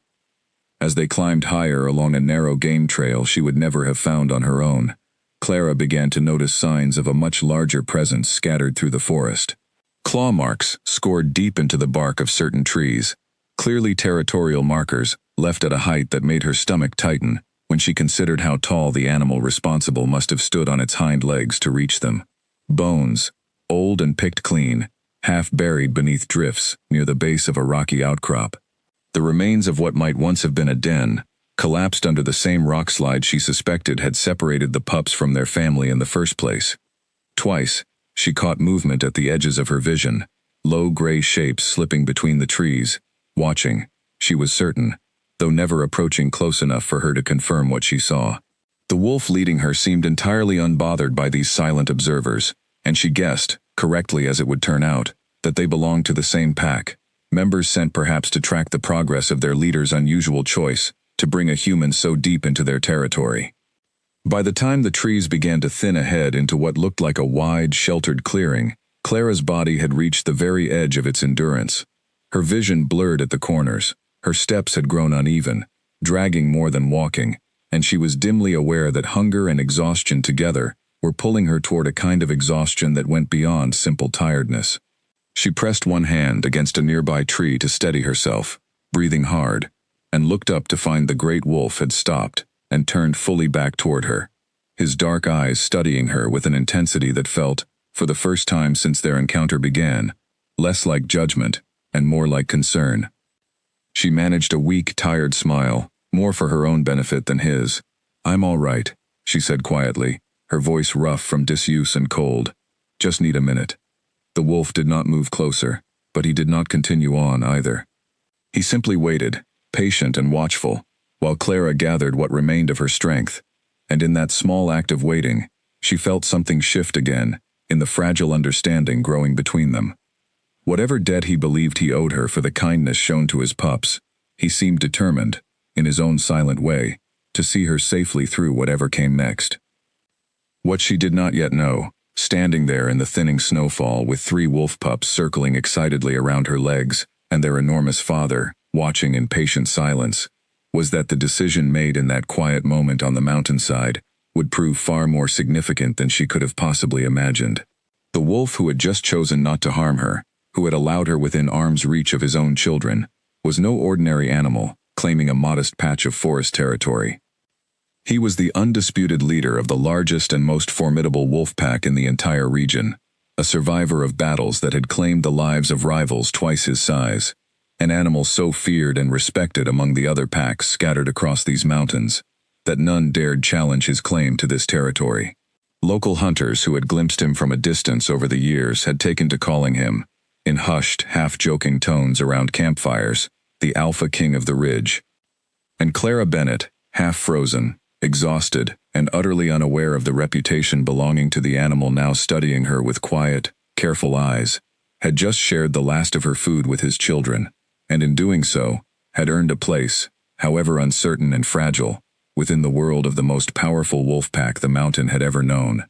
As they climbed higher along a narrow game trail she would never have found on her own, Clara began to notice signs of a much larger presence scattered through the forest. Claw marks scored deep into the bark of certain trees, clearly territorial markers left at a height that made her stomach tighten when she considered how tall the animal responsible must have stood on its hind legs to reach them. Bones, old and picked clean, half buried beneath drifts near the base of a rocky outcrop. The remains of what might once have been a den, collapsed under the same rock slide she suspected had separated the pups from their family in the first place. Twice, she caught movement at the edges of her vision, low gray shapes slipping between the trees, watching, she was certain, though never approaching close enough for her to confirm what she saw. The wolf leading her seemed entirely unbothered by these silent observers, and she guessed, correctly as it would turn out, that they belonged to the same pack, members sent perhaps to track the progress of their leader's unusual choice to bring a human so deep into their territory. By the time the trees began to thin ahead into what looked like a wide, sheltered clearing, Clara's body had reached the very edge of its endurance. Her vision blurred at the corners, her steps had grown uneven, dragging more than walking, and she was dimly aware that hunger and exhaustion together were pulling her toward a kind of exhaustion that went beyond simple tiredness. She pressed one hand against a nearby tree to steady herself, breathing hard, and looked up to find the great wolf had stopped and turned fully back toward her, his dark eyes studying her with an intensity that felt, for the first time since their encounter began, less like judgment and more like concern. She managed a weak, tired smile, more for her own benefit than his. "I'm all right," she said quietly, her voice rough from disuse and cold. "Just need a minute." The wolf did not move closer, but he did not continue on either. He simply waited, patient and watchful, while Clara gathered what remained of her strength, and in that small act of waiting, she felt something shift again, in the fragile understanding growing between them. Whatever debt he believed he owed her for the kindness shown to his pups, he seemed determined, in his own silent way, to see her safely through whatever came next. What she did not yet know, standing there in the thinning snowfall with 3 wolf pups circling excitedly around her legs and their enormous father, watching in patient silence, was that the decision made in that quiet moment on the mountainside would prove far more significant than she could have possibly imagined. The wolf who had just chosen not to harm her, who had allowed her within arm's reach of his own children, was no ordinary animal, claiming a modest patch of forest territory. He was the undisputed leader of the largest and most formidable wolf pack in the entire region, a survivor of battles that had claimed the lives of rivals twice his size, an animal so feared and respected among the other packs scattered across these mountains, that none dared challenge his claim to this territory. Local hunters who had glimpsed him from a distance over the years had taken to calling him, in hushed, half-joking tones around campfires, the Alpha King of the Ridge. And Clara Bennett, half-frozen, exhausted, and utterly unaware of the reputation belonging to the animal now studying her with quiet, careful eyes, had just shared the last of her food with his children, and in doing so, had earned a place, however uncertain and fragile, within the world of the most powerful wolf pack the mountain had ever known.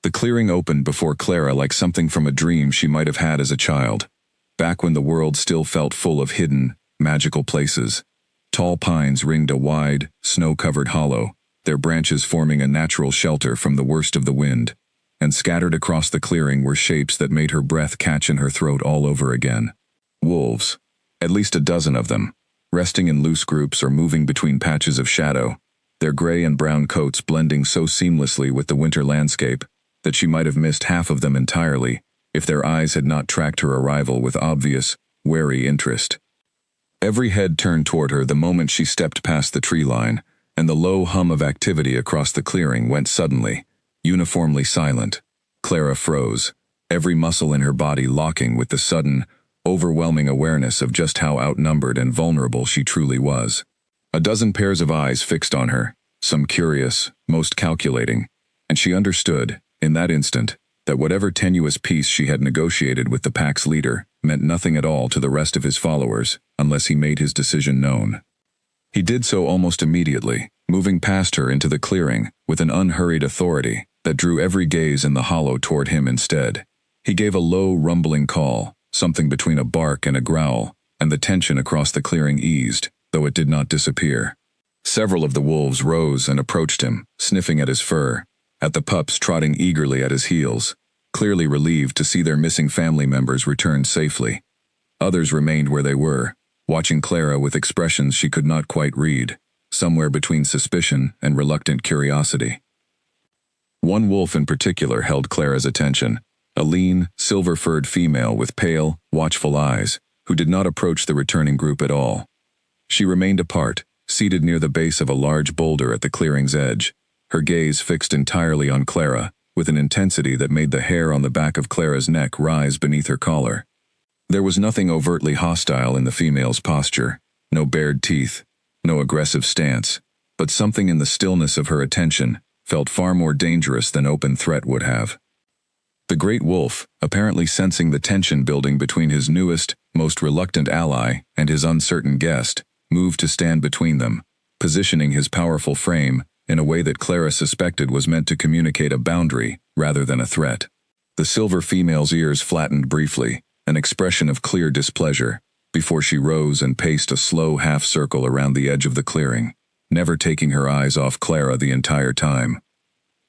The clearing opened before Clara like something from a dream she might have had as a child, back when the world still felt full of hidden, magical places. Tall pines ringed a wide, snow-covered hollow, their branches forming a natural shelter from the worst of the wind, and scattered across the clearing were shapes that made her breath catch in her throat all over again. Wolves, at least a dozen of them, resting in loose groups or moving between patches of shadow, their gray and brown coats blending so seamlessly with the winter landscape that she might have missed half of them entirely if their eyes had not tracked her arrival with obvious, wary interest. Every head turned toward her the moment she stepped past the tree line, and the low hum of activity across the clearing went suddenly, uniformly silent. Clara froze, every muscle in her body locking with the sudden, overwhelming awareness of just how outnumbered and vulnerable she truly was. A dozen pairs of eyes fixed on her, some curious, most calculating, and she understood, in that instant, that whatever tenuous peace she had negotiated with the pack's leader meant nothing at all to the rest of his followers unless he made his decision known. He did so almost immediately, moving past her into the clearing with an unhurried authority that drew every gaze in the hollow toward him instead. He gave a low, rumbling call, something between a bark and a growl, and the tension across the clearing eased, though it did not disappear. Several of the wolves rose and approached him, sniffing at his fur, at the pups trotting eagerly at his heels, clearly relieved to see their missing family members return safely. Others remained where they were, watching Clara with expressions she could not quite read, somewhere between suspicion and reluctant curiosity. One wolf in particular held Clara's attention, a lean, silver-furred female with pale, watchful eyes, who did not approach the returning group at all. She remained apart, seated near the base of a large boulder at the clearing's edge, her gaze fixed entirely on Clara, with an intensity that made the hair on the back of Clara's neck rise beneath her collar. There was nothing overtly hostile in the female's posture, no bared teeth, no aggressive stance, but something in the stillness of her attention felt far more dangerous than open threat would have. The great wolf, apparently sensing the tension building between his newest, most reluctant ally and his uncertain guest, moved to stand between them, positioning his powerful frame in a way that Clara suspected was meant to communicate a boundary rather than a threat. The silver female's ears flattened briefly, an expression of clear displeasure, before she rose and paced a slow half-circle around the edge of the clearing, never taking her eyes off Clara the entire time.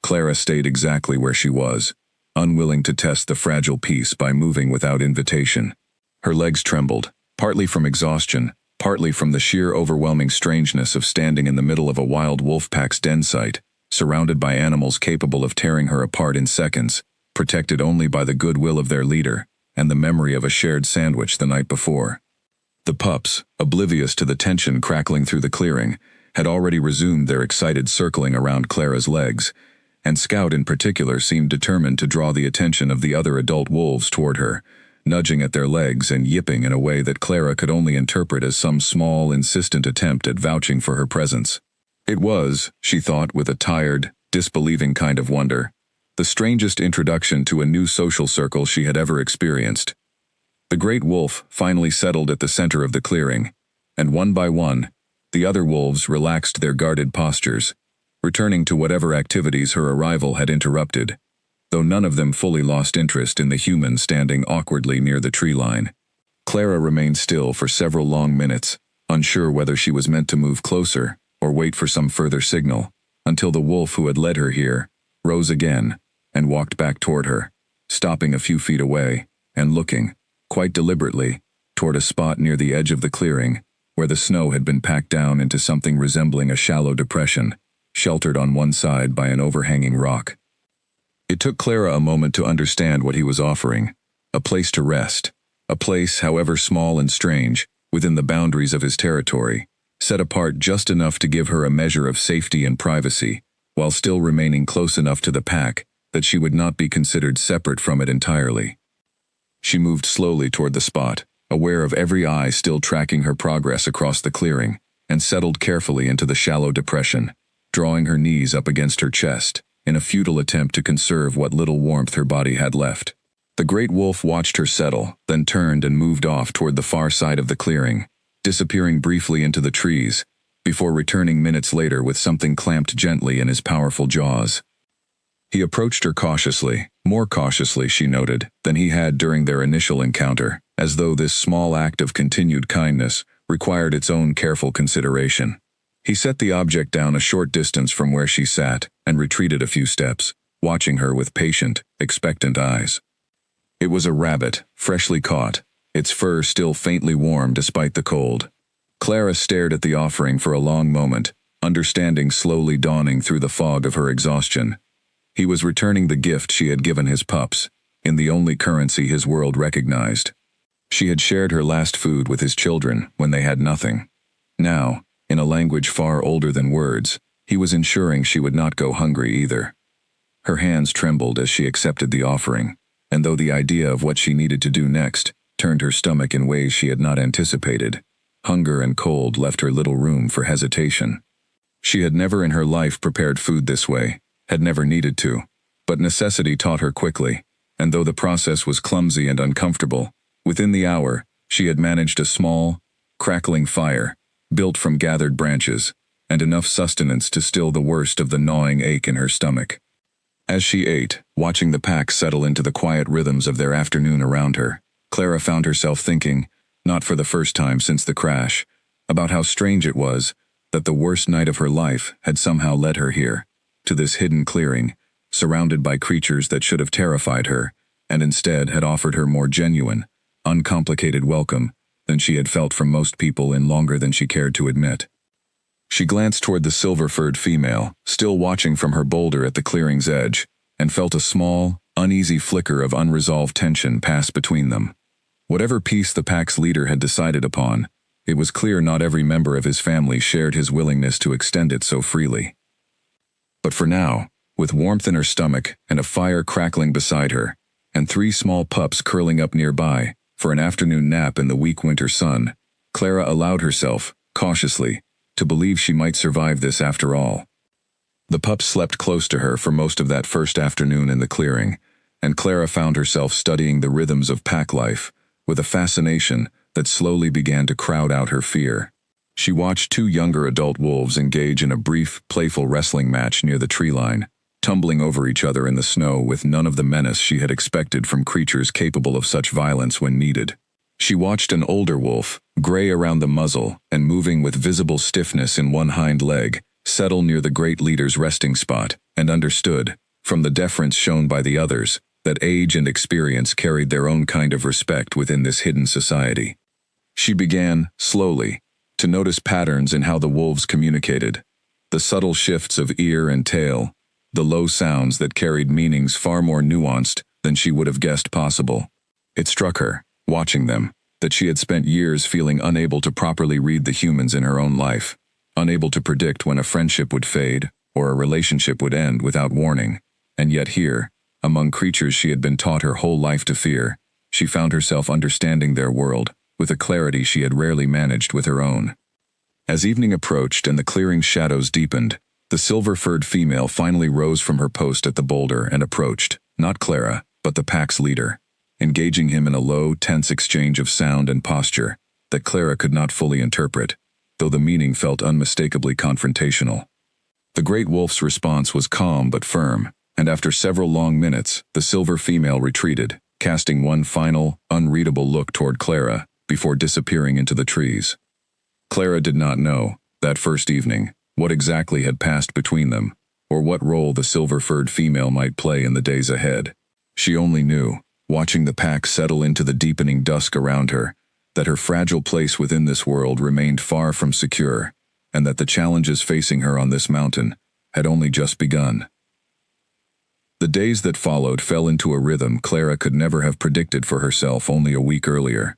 Clara stayed exactly where she was, unwilling to test the fragile peace by moving without invitation. Her legs trembled, partly from exhaustion, partly from the sheer overwhelming strangeness of standing in the middle of a wild wolf pack's den site, surrounded by animals capable of tearing her apart in seconds, protected only by the goodwill of their leader and the memory of a shared sandwich the night before. The pups, oblivious to the tension crackling through the clearing, had already resumed their excited circling around Clara's legs, and Scout in particular seemed determined to draw the attention of the other adult wolves toward her, nudging at their legs and yipping in a way that Clara could only interpret as some small, insistent attempt at vouching for her presence. It was, she thought with a tired, disbelieving kind of wonder, the strangest introduction to a new social circle she had ever experienced. The great wolf finally settled at the center of the clearing, and one by one, the other wolves relaxed their guarded postures, returning to whatever activities her arrival had interrupted, though none of them fully lost interest in the human standing awkwardly near the tree line. Clara remained still for several long minutes, unsure whether she was meant to move closer or wait for some further signal, until the wolf who had led her here rose again and walked back toward her, stopping a few feet away and looking, quite deliberately, toward a spot near the edge of the clearing where the snow had been packed down into something resembling a shallow depression, sheltered on one side by an overhanging rock. It took Clara a moment to understand what he was offering, a place to rest, a place, however small and strange, within the boundaries of his territory, set apart just enough to give her a measure of safety and privacy, while still remaining close enough to the pack that she would not be considered separate from it entirely. She moved slowly toward the spot, aware of every eye still tracking her progress across the clearing, and settled carefully into the shallow depression, drawing her knees up against her chest, in a futile attempt to conserve what little warmth her body had left. The great wolf watched her settle, then turned and moved off toward the far side of the clearing, disappearing briefly into the trees, before returning minutes later with something clamped gently in his powerful jaws. He approached her cautiously, more cautiously, she noted, than he had during their initial encounter, as though this small act of continued kindness required its own careful consideration. He set the object down a short distance from where she sat and retreated a few steps, watching her with patient, expectant eyes. It was a rabbit, freshly caught, its fur still faintly warm despite the cold. Clara stared at the offering for a long moment, understanding slowly dawning through the fog of her exhaustion. He was returning the gift she had given his pups, in the only currency his world recognized. She had shared her last food with his children when they had nothing. Now, in a language far older than words, he was ensuring she would not go hungry either. Her hands trembled as she accepted the offering, and though the idea of what she needed to do next turned her stomach in ways she had not anticipated, hunger and cold left her little room for hesitation. She had never in her life prepared food this way, had never needed to, but necessity taught her quickly, and though the process was clumsy and uncomfortable, within the hour, she had managed a small, crackling fire, built from gathered branches, and enough sustenance to still the worst of the gnawing ache in her stomach. As she ate, watching the pack settle into the quiet rhythms of their afternoon around her, Clara found herself thinking, not for the first time since the crash, about how strange it was that the worst night of her life had somehow led her here, to this hidden clearing, surrounded by creatures that should have terrified her, and instead had offered her more genuine, uncomplicated welcome than she had felt from most people in longer than she cared to admit. She glanced toward the silver-furred female, still watching from her boulder at the clearing's edge, and felt a small, uneasy flicker of unresolved tension pass between them. Whatever peace the pack's leader had decided upon, it was clear not every member of his family shared his willingness to extend it so freely. But for now, with warmth in her stomach and a fire crackling beside her, and 3 small pups curling up nearby for an afternoon nap in the weak winter sun, Clara allowed herself, cautiously, to believe she might survive this after all. The pups slept close to her for most of that first afternoon in the clearing, and Clara found herself studying the rhythms of pack life with a fascination that slowly began to crowd out her fear. She watched 2 younger adult wolves engage in a brief, playful wrestling match near the tree line, tumbling over each other in the snow with none of the menace she had expected from creatures capable of such violence when needed. She watched an older wolf, gray around the muzzle and moving with visible stiffness in one hind leg, settle near the great leader's resting spot, and understood, from the deference shown by the others, that age and experience carried their own kind of respect within this hidden society. She began, slowly, to notice patterns in how the wolves communicated, the subtle shifts of ear and tail, the low sounds that carried meanings far more nuanced than she would have guessed possible. It struck her, watching them, that she had spent years feeling unable to properly read the humans in her own life, unable to predict when a friendship would fade or a relationship would end without warning, and yet here, among creatures she had been taught her whole life to fear, she found herself understanding their world with a clarity she had rarely managed with her own. As evening approached and the clearing's shadows deepened, the silver-furred female finally rose from her post at the boulder and approached, not Clara, but the pack's leader, engaging him in a low, tense exchange of sound and posture that Clara could not fully interpret, though the meaning felt unmistakably confrontational. The great wolf's response was calm but firm, and after several long minutes, the silver female retreated, casting one final, unreadable look toward Clara before disappearing into the trees. Clara did not know, that first evening, what exactly had passed between them, or what role the silver-furred female might play in the days ahead. She only knew, watching the pack settle into the deepening dusk around her, that her fragile place within this world remained far from secure, and that the challenges facing her on this mountain had only just begun. The days that followed fell into a rhythm Clara could never have predicted for herself only a week earlier.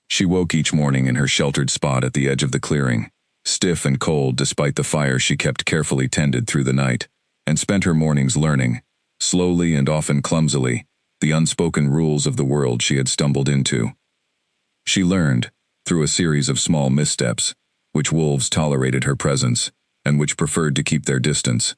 She woke each morning in her sheltered spot at the edge of the clearing, stiff and cold despite the fire she kept carefully tended through the night, and spent her mornings learning, slowly and often clumsily, the unspoken rules of the world she had stumbled into. She learned, through a series of small missteps, which wolves tolerated her presence, and which preferred to keep their distance.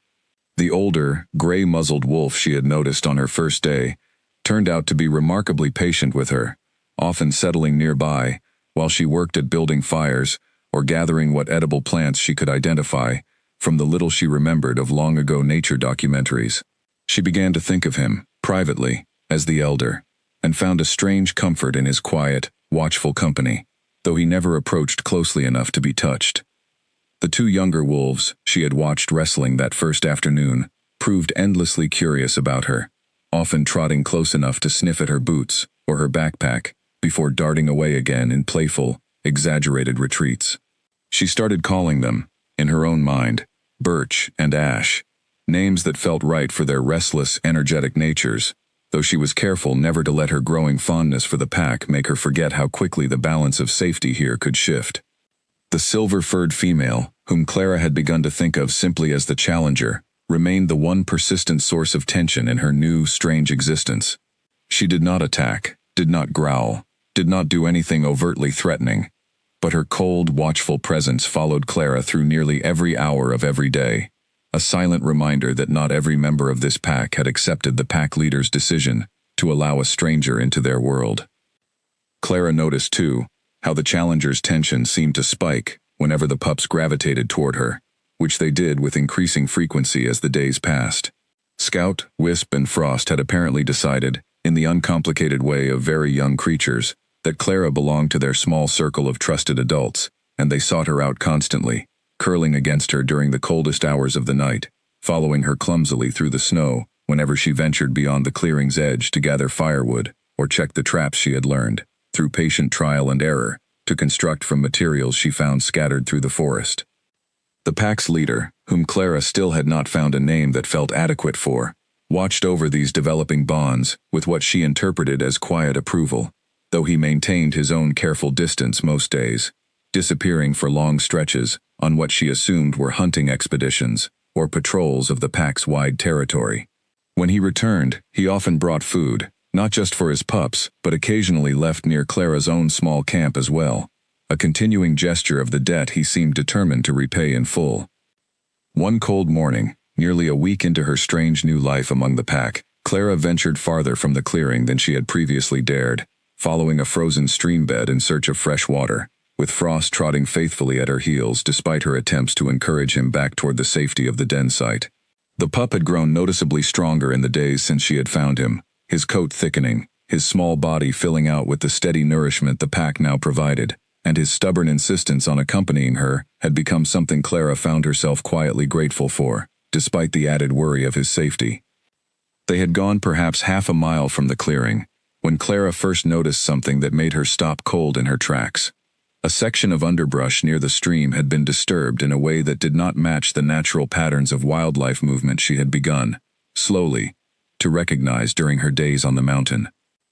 The older, gray-muzzled wolf she had noticed on her first day turned out to be remarkably patient with her, often settling nearby while she worked at building fires or gathering what edible plants she could identify from the little she remembered of long-ago nature documentaries. She began to think of him, privately, as the elder, and found a strange comfort in his quiet, watchful company, though he never approached closely enough to be touched. The two younger wolves she had watched wrestling that first afternoon proved endlessly curious about her, often trotting close enough to sniff at her boots or her backpack before darting away again in playful, exaggerated retreats. She started calling them, in her own mind, Birch and Ash, names that felt right for their restless, energetic natures, though she was careful never to let her growing fondness for the pack make her forget how quickly the balance of safety here could shift. The silver-furred female, whom Clara had begun to think of simply as the challenger, remained the one persistent source of tension in her new, strange existence. She did not attack, did not growl, did not do anything overtly threatening, but her cold, watchful presence followed Clara through nearly every hour of every day, a silent reminder that not every member of this pack had accepted the pack leader's decision to allow a stranger into their world. Clara noticed, too, how the challenger's tension seemed to spike whenever the pups gravitated toward her, which they did with increasing frequency as the days passed. Scout, Wisp, and Frost had apparently decided, in the uncomplicated way of very young creatures, that Clara belonged to their small circle of trusted adults, and they sought her out constantly, curling against her during the coldest hours of the night, following her clumsily through the snow whenever she ventured beyond the clearing's edge to gather firewood or check the traps she had learned, through patient trial and error, to construct from materials she found scattered through the forest. The pack's leader, whom Clara still had not found a name that felt adequate for, watched over these developing bonds with what she interpreted as quiet approval, though he maintained his own careful distance most days, disappearing for long stretches on what she assumed were hunting expeditions or patrols of the pack's wide territory. When he returned, he often brought food, not just for his pups, but occasionally left near Clara's own small camp as well, a continuing gesture of the debt he seemed determined to repay in full. One cold morning, nearly a week into her strange new life among the pack, Clara ventured farther from the clearing than she had previously dared, following a frozen stream bed in search of fresh water, with Frost trotting faithfully at her heels despite her attempts to encourage him back toward the safety of the den site. The pup had grown noticeably stronger in the days since she had found him, his coat thickening, his small body filling out with the steady nourishment the pack now provided, and his stubborn insistence on accompanying her had become something Clara found herself quietly grateful for, despite the added worry of his safety. They had gone perhaps half a mile from the clearing, when Clara first noticed something that made her stop cold in her tracks. A section of underbrush near the stream had been disturbed in a way that did not match the natural patterns of wildlife movement she had begun, slowly, to recognize during her days on the mountain.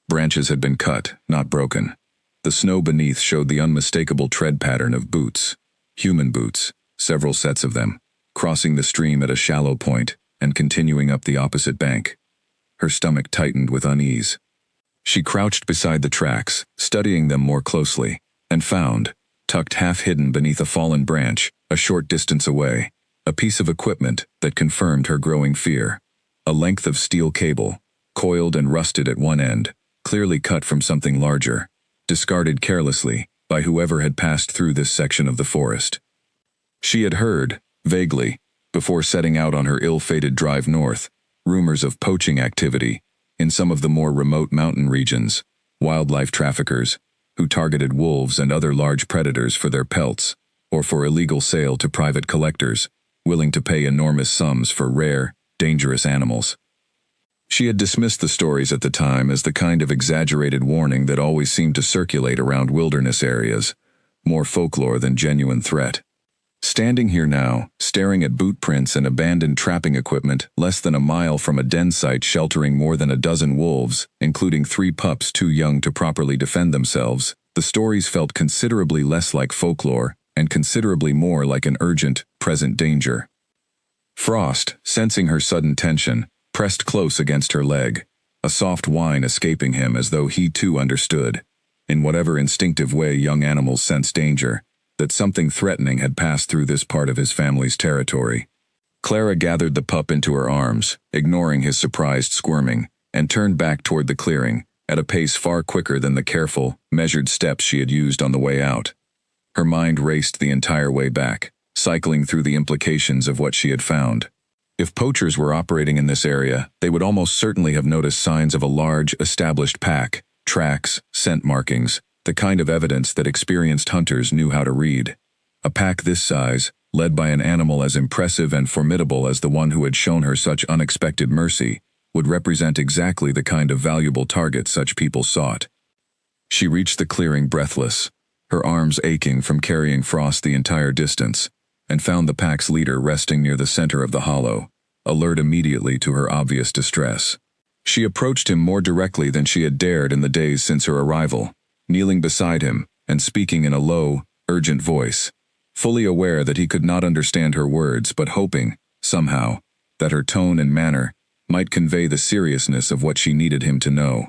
Branches had been cut, not broken. The snow beneath showed the unmistakable tread pattern of boots, human boots, several sets of them, crossing the stream at a shallow point and continuing up the opposite bank. Her stomach tightened with unease. She crouched beside the tracks, studying them more closely, and found, tucked half-hidden beneath a fallen branch, a short distance away, a piece of equipment that confirmed her growing fear. A length of steel cable, coiled and rusted at one end, clearly cut from something larger, discarded carelessly by whoever had passed through this section of the forest. She had heard, vaguely, before setting out on her ill-fated drive north, rumors of poaching activity in some of the more remote mountain regions, wildlife traffickers who targeted wolves and other large predators for their pelts or for illegal sale to private collectors, willing to pay enormous sums for rare, dangerous animals. She had dismissed the stories at the time as the kind of exaggerated warning that always seemed to circulate around wilderness areas, more folklore than genuine threat. Standing here now, staring at boot prints and abandoned trapping equipment less than a mile from a den site sheltering more than a dozen wolves, including 3 pups too young to properly defend themselves, the stories felt considerably less like folklore and considerably more like an urgent, present danger. Frost, sensing her sudden tension, pressed close against her leg, a soft whine escaping him as though he too understood, in whatever instinctive way young animals sense danger, that something threatening had passed through this part of his family's territory. Clara gathered the pup into her arms, ignoring his surprised squirming, and turned back toward the clearing, at a pace far quicker than the careful, measured steps she had used on the way out. Her mind raced the entire way back, cycling through the implications of what she had found. If poachers were operating in this area, they would almost certainly have noticed signs of a large, established pack, tracks, scent markings, the kind of evidence that experienced hunters knew how to read. A pack this size, led by an animal as impressive and formidable as the one who had shown her such unexpected mercy, would represent exactly the kind of valuable target such people sought. She reached the clearing breathless, her arms aching from carrying Frost the entire distance, and found the pack's leader resting near the center of the hollow, alert immediately to her obvious distress. She approached him more directly than she had dared in the days since her arrival, kneeling beside him and speaking in a low, urgent voice, fully aware that he could not understand her words but hoping, somehow, that her tone and manner might convey the seriousness of what she needed him to know.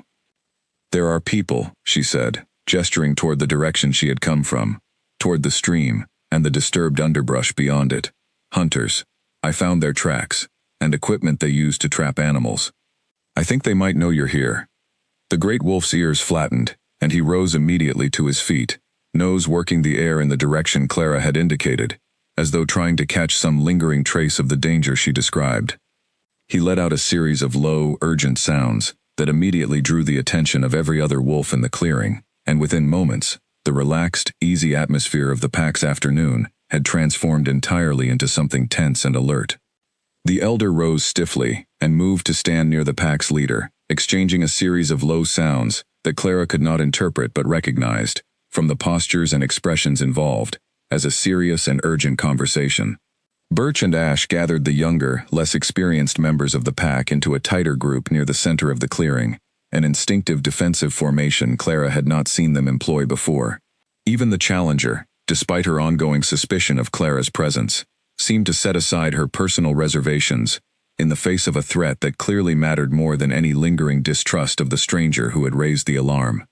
"There are people," she said, gesturing toward the direction she had come from, toward the stream and the disturbed underbrush beyond it. "Hunters. I found their tracks, and equipment they use to trap animals. I think they might know you're here." The great wolf's ears flattened, and he rose immediately to his feet, nose working the air in the direction Clara had indicated, as though trying to catch some lingering trace of the danger she described. He let out a series of low, urgent sounds that immediately drew the attention of every other wolf in the clearing, and within moments, the relaxed, easy atmosphere of the pack's afternoon had transformed entirely into something tense and alert. The elder rose stiffly and moved to stand near the pack's leader, exchanging a series of low sounds that Clara could not interpret but recognized, from the postures and expressions involved, as a serious and urgent conversation. Birch and Ash gathered the younger, less experienced members of the pack into a tighter group near the center of the clearing, an instinctive defensive formation Clara had not seen them employ before. Even the challenger, despite her ongoing suspicion of Clara's presence, seemed to set aside her personal reservations in the face of a threat that clearly mattered more than any lingering distrust of the stranger who had raised the alarm.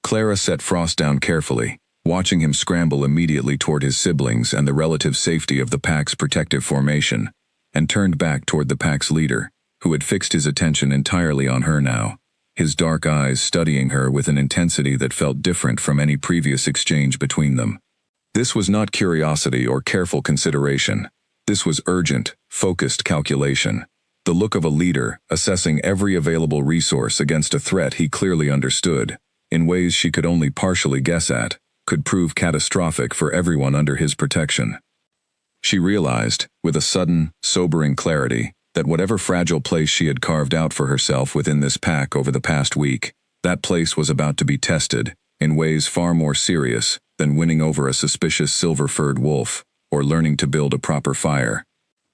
Clara set Frost down carefully, watching him scramble immediately toward his siblings and the relative safety of the pack's protective formation, and turned back toward the pack's leader, who had fixed his attention entirely on her now, his dark eyes studying her with an intensity that felt different from any previous exchange between them. This was not curiosity or careful consideration. This was urgent, focused calculation, the look of a leader assessing every available resource against a threat he clearly understood, in ways she could only partially guess at, could prove catastrophic for everyone under his protection. She realized, with a sudden, sobering clarity, that whatever fragile place she had carved out for herself within this pack over the past week, that place was about to be tested, in ways far more serious than winning over a suspicious silver-furred wolf, or learning to build a proper fire.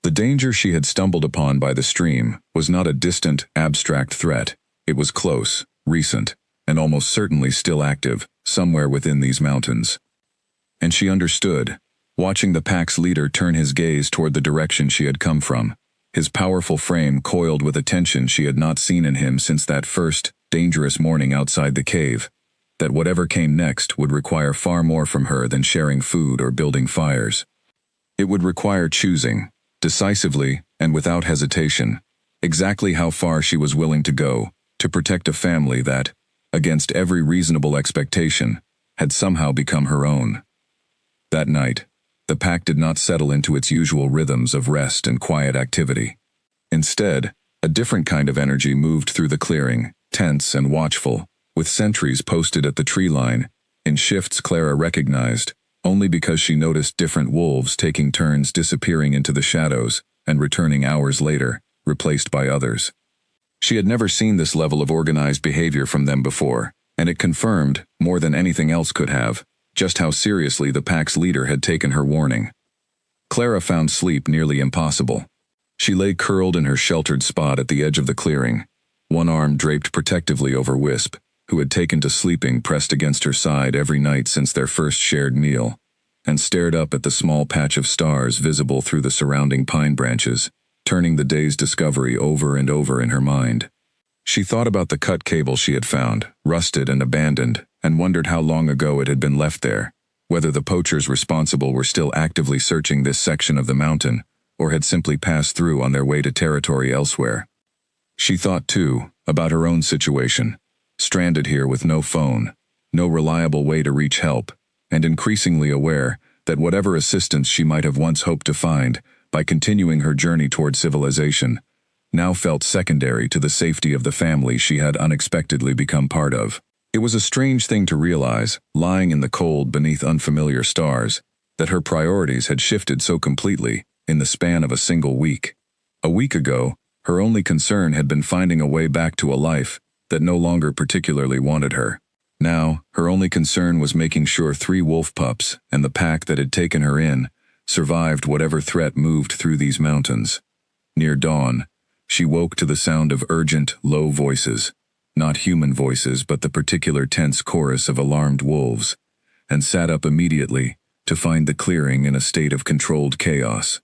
The danger she had stumbled upon by the stream was not a distant, abstract threat. It was close, recent, and almost certainly still active, somewhere within these mountains. And she understood, watching the pack's leader turn his gaze toward the direction she had come from, his powerful frame coiled with a tension she had not seen in him since that first, dangerous morning outside the cave, that whatever came next would require far more from her than sharing food or building fires. It would require choosing, decisively and without hesitation, exactly how far she was willing to go to protect a family that, against every reasonable expectation, had somehow become her own. That night, the pack did not settle into its usual rhythms of rest and quiet activity. Instead, a different kind of energy moved through the clearing, tense and watchful, with sentries posted at the tree line, in shifts Clara recognized, only because she noticed different wolves taking turns disappearing into the shadows and returning hours later, replaced by others. She had never seen this level of organized behavior from them before, and it confirmed, more than anything else could have, just how seriously the pack's leader had taken her warning. Clara found sleep nearly impossible. She lay curled in her sheltered spot at the edge of the clearing, one arm draped protectively over Wisp, who had taken to sleeping pressed against her side every night since their first shared meal, and stared up at the small patch of stars visible through the surrounding pine branches, turning the day's discovery over and over in her mind. She thought about the cut cable she had found, rusted and abandoned, and wondered how long ago it had been left there, whether the poachers responsible were still actively searching this section of the mountain, or had simply passed through on their way to territory elsewhere. She thought, too, about her own situation, stranded here with no phone, no reliable way to reach help, and increasingly aware that whatever assistance she might have once hoped to find by continuing her journey toward civilization now felt secondary to the safety of the family she had unexpectedly become part of. It was a strange thing to realize, lying in the cold beneath unfamiliar stars, that her priorities had shifted so completely in the span of a single week. A week ago, her only concern had been finding a way back to a life that no longer particularly wanted her. Now, her only concern was making sure 3 wolf pups and the pack that had taken her in survived whatever threat moved through these mountains. Near dawn, she woke to the sound of urgent, low voices, not human voices but the particular tense chorus of alarmed wolves, and sat up immediately to find the clearing in a state of controlled chaos.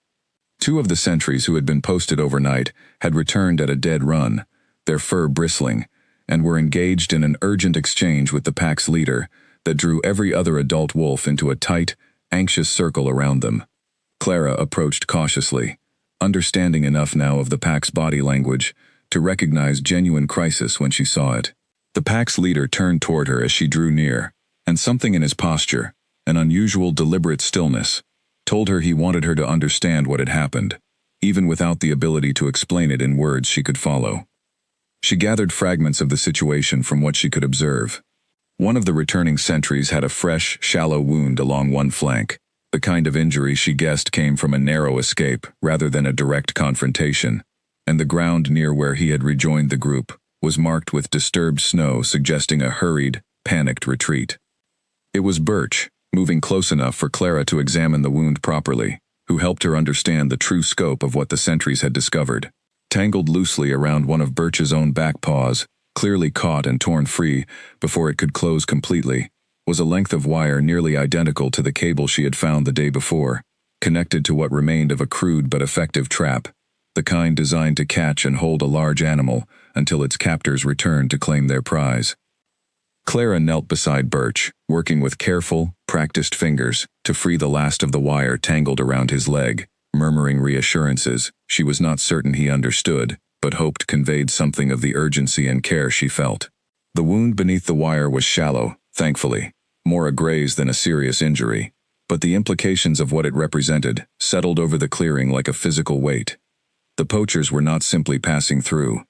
2 of the sentries who had been posted overnight had returned at a dead run, their fur bristling, and were engaged in an urgent exchange with the pack's leader that drew every other adult wolf into a tight, anxious circle around them. Clara approached cautiously, understanding enough now of the pack's body language to recognize genuine crisis when she saw it. The pack's leader turned toward her as she drew near, and something in his posture, an unusual deliberate stillness, told her he wanted her to understand what had happened, even without the ability to explain it in words she could follow. She gathered fragments of the situation from what she could observe. One of the returning sentries had a fresh, shallow wound along one flank, the kind of injury she guessed came from a narrow escape rather than a direct confrontation, and the ground near where he had rejoined the group was marked with disturbed snow suggesting a hurried, panicked retreat. It was Birch, moving close enough for Clara to examine the wound properly, who helped her understand the true scope of what the sentries had discovered. Tangled loosely around one of Birch's own back paws, clearly caught and torn free before it could close completely, was a length of wire nearly identical to the cable she had found the day before, connected to what remained of a crude but effective trap, the kind designed to catch and hold a large animal until its captors returned to claim their prize. Clara knelt beside Birch, working with careful, practiced fingers to free the last of the wire tangled around his leg, murmuring reassurances she was not certain he understood, but hoped conveyed something of the urgency and care she felt. The wound beneath the wire was shallow, thankfully, more a graze than a serious injury, but the implications of what it represented settled over the clearing like a physical weight. The poachers were not simply passing through.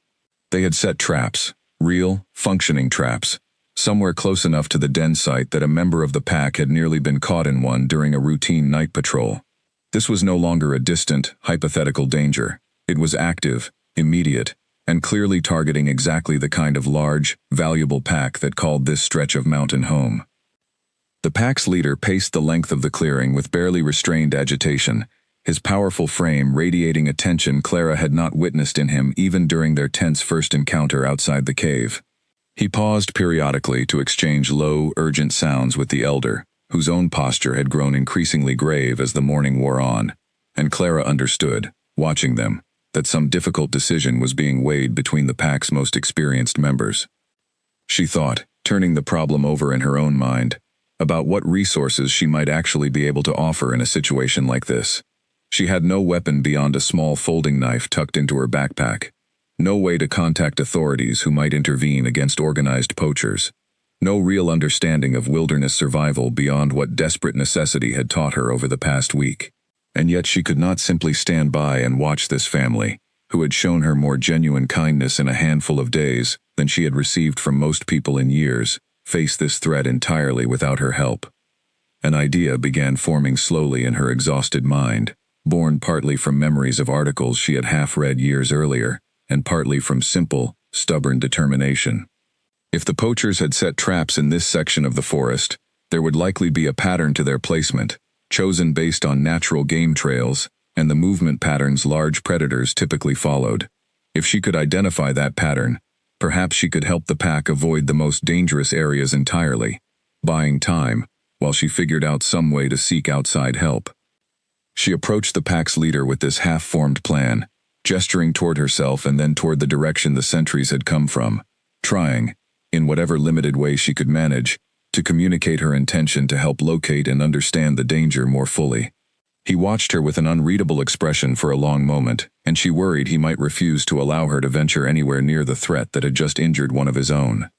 They had set traps, real, functioning traps, somewhere close enough to the den site that a member of the pack had nearly been caught in one during a routine night patrol. This was no longer a distant, hypothetical danger. It was active, immediate, and clearly targeting exactly the kind of large, valuable pack that called this stretch of mountain home. The pack's leader paced the length of the clearing with barely restrained agitation, his powerful frame radiating a tension Clara had not witnessed in him even during their tense first encounter outside the cave. He paused periodically to exchange low, urgent sounds with the elder, whose own posture had grown increasingly grave as the morning wore on, and Clara understood, watching them, that some difficult decision was being weighed between the pack's most experienced members. She thought, turning the problem over in her own mind, about what resources she might actually be able to offer in a situation like this. She had no weapon beyond a small folding knife tucked into her backpack, no way to contact authorities who might intervene against organized poachers, no real understanding of wilderness survival beyond what desperate necessity had taught her over the past week. And yet she could not simply stand by and watch this family, who had shown her more genuine kindness in a handful of days than she had received from most people in years, face this threat entirely without her help. An idea began forming slowly in her exhausted mind, born partly from memories of articles she had half-read years earlier, and partly from simple, stubborn determination. If the poachers had set traps in this section of the forest, there would likely be a pattern to their placement, chosen based on natural game trails and the movement patterns large predators typically followed. If she could identify that pattern, perhaps she could help the pack avoid the most dangerous areas entirely, buying time while she figured out some way to seek outside help. She approached the pack's leader with this half-formed plan, gesturing toward herself and then toward the direction the sentries had come from, trying, in whatever limited way she could manage, to communicate her intention to help locate and understand the danger more fully. He watched her with an unreadable expression for a long moment, and she worried he might refuse to allow her to venture anywhere near the threat that had just injured one of his own.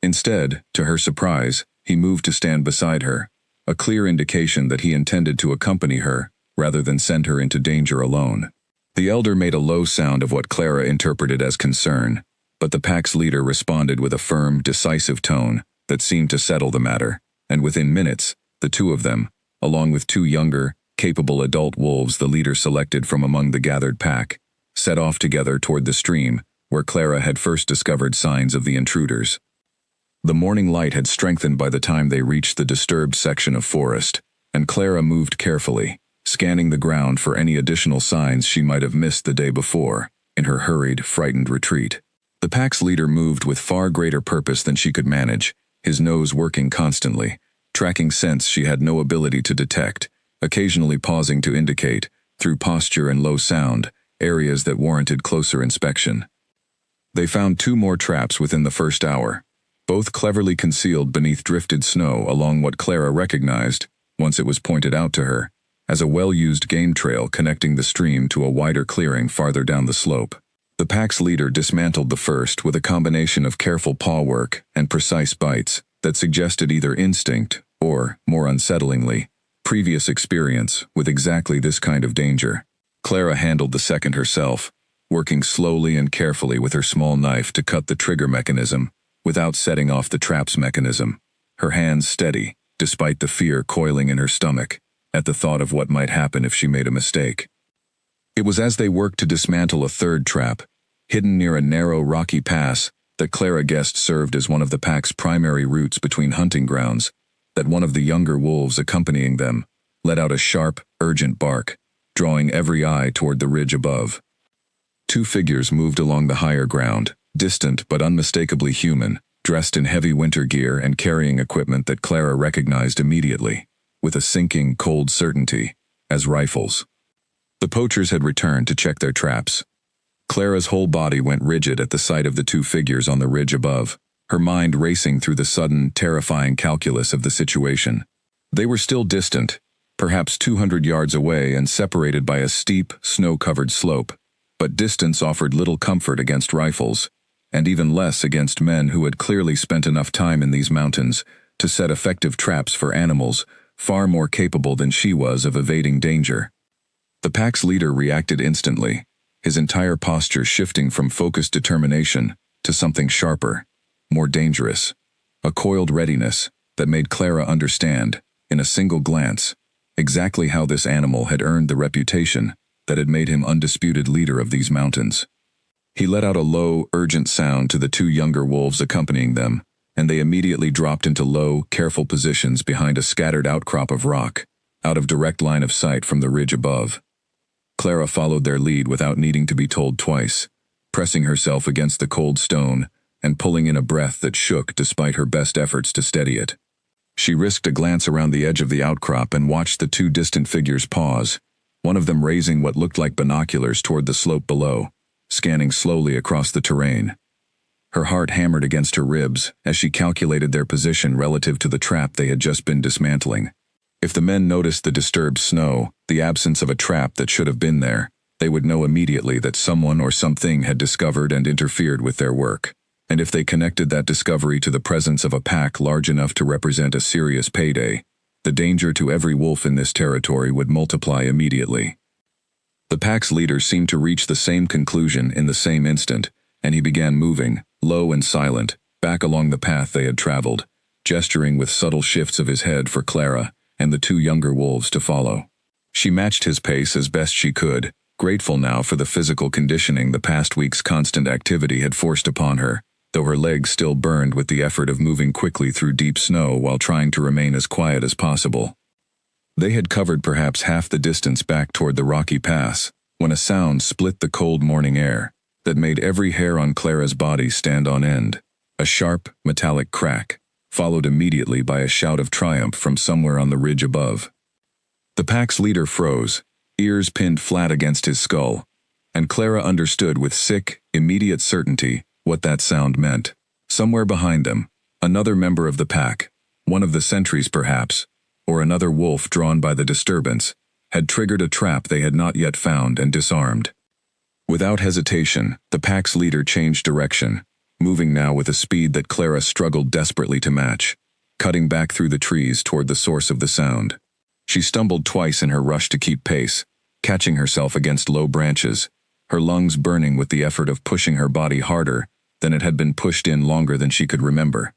Instead, to her surprise, he moved to stand beside her, a clear indication that he intended to accompany her, rather than send her into danger alone. The elder made a low sound of what Clara interpreted as concern, but the pack's leader responded with a firm, decisive tone that seemed to settle the matter, and within minutes, the two of them, along with two younger, capable adult wolves the leader selected from among the gathered pack, set off together toward the stream where Clara had first discovered signs of the intruders. The morning light had strengthened by the time they reached the disturbed section of forest, and Clara moved carefully, scanning the ground for any additional signs she might have missed the day before, in her hurried, frightened retreat. The pack's leader moved with far greater purpose than she could manage, his nose working constantly, tracking scents she had no ability to detect, occasionally pausing to indicate, through posture and low sound, areas that warranted closer inspection. They found 2 more traps within the first hour, both cleverly concealed beneath drifted snow along what Clara recognized, once it was pointed out to her, as a well-used game trail connecting the stream to a wider clearing farther down the slope. The pack's leader dismantled the first with a combination of careful paw work and precise bites that suggested either instinct or, more unsettlingly, previous experience with exactly this kind of danger. Clara handled the second herself, working slowly and carefully with her small knife to cut the trigger mechanism without setting off the trap's mechanism, her hands steady, despite the fear coiling in her stomach at the thought of what might happen if she made a mistake. It was as they worked to dismantle a third trap, hidden near a narrow rocky pass that Clara guessed served as one of the pack's primary routes between hunting grounds, that one of the younger wolves accompanying them let out a sharp, urgent bark, drawing every eye toward the ridge above. 2 figures moved along the higher ground, distant but unmistakably human, dressed in heavy winter gear and carrying equipment that Clara recognized immediately, with a sinking, cold certainty, as rifles. The poachers had returned to check their traps. Clara's whole body went rigid at the sight of the 2 figures on the ridge above, her mind racing through the sudden, terrifying calculus of the situation. They were still distant, perhaps 200 yards away and separated by a steep, snow-covered slope, but distance offered little comfort against rifles, and even less against men who had clearly spent enough time in these mountains to set effective traps for animals far more capable than she was of evading danger. The pack's leader reacted instantly, his entire posture shifting from focused determination to something sharper, more dangerous, a coiled readiness that made Clara understand, in a single glance, exactly how this animal had earned the reputation that had made him undisputed leader of these mountains. He let out a low, urgent sound to the 2 younger wolves accompanying them, and they immediately dropped into low, careful positions behind a scattered outcrop of rock, out of direct line of sight from the ridge above. Clara followed their lead without needing to be told twice, pressing herself against the cold stone and pulling in a breath that shook despite her best efforts to steady it. She risked a glance around the edge of the outcrop and watched the 2 distant figures pause, one of them raising what looked like binoculars toward the slope below, scanning slowly across the terrain. Her heart hammered against her ribs as she calculated their position relative to the trap they had just been dismantling. If the men noticed the disturbed snow, the absence of a trap that should have been there, they would know immediately that someone or something had discovered and interfered with their work. And if they connected that discovery to the presence of a pack large enough to represent a serious payday, the danger to every wolf in this territory would multiply immediately. The pack's leader seemed to reach the same conclusion in the same instant, and he began moving, low and silent, back along the path they had traveled, gesturing with subtle shifts of his head for Clara and the 2 younger wolves to follow. She matched his pace as best she could, grateful now for the physical conditioning the past week's constant activity had forced upon her, though her legs still burned with the effort of moving quickly through deep snow while trying to remain as quiet as possible. They had covered perhaps half the distance back toward the rocky pass, when a sound split the cold morning air that made every hair on Clara's body stand on end, a sharp, metallic crack, followed immediately by a shout of triumph from somewhere on the ridge above. The pack's leader froze, ears pinned flat against his skull, and Clara understood with sick, immediate certainty what that sound meant. Somewhere behind them, another member of the pack, one of the sentries perhaps, or another wolf drawn by the disturbance, had triggered a trap they had not yet found and disarmed. Without hesitation, the pack's leader changed direction, moving now with a speed that Clara struggled desperately to match, cutting back through the trees toward the source of the sound. She stumbled twice in her rush to keep pace, catching herself against low branches, her lungs burning with the effort of pushing her body harder than it had been pushed in longer than she could remember.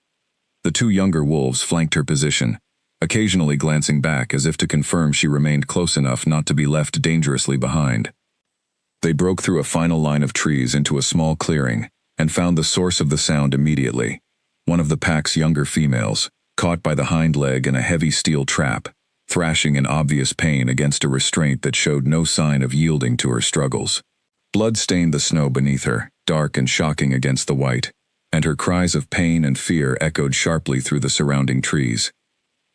The two younger wolves flanked her position, occasionally glancing back as if to confirm she remained close enough not to be left dangerously behind. They broke through a final line of trees into a small clearing and found the source of the sound immediately. One of the pack's younger females, caught by the hind leg in a heavy steel trap, thrashing in obvious pain against a restraint that showed no sign of yielding to her struggles. Blood stained the snow beneath her, dark and shocking against the white, and her cries of pain and fear echoed sharply through the surrounding trees.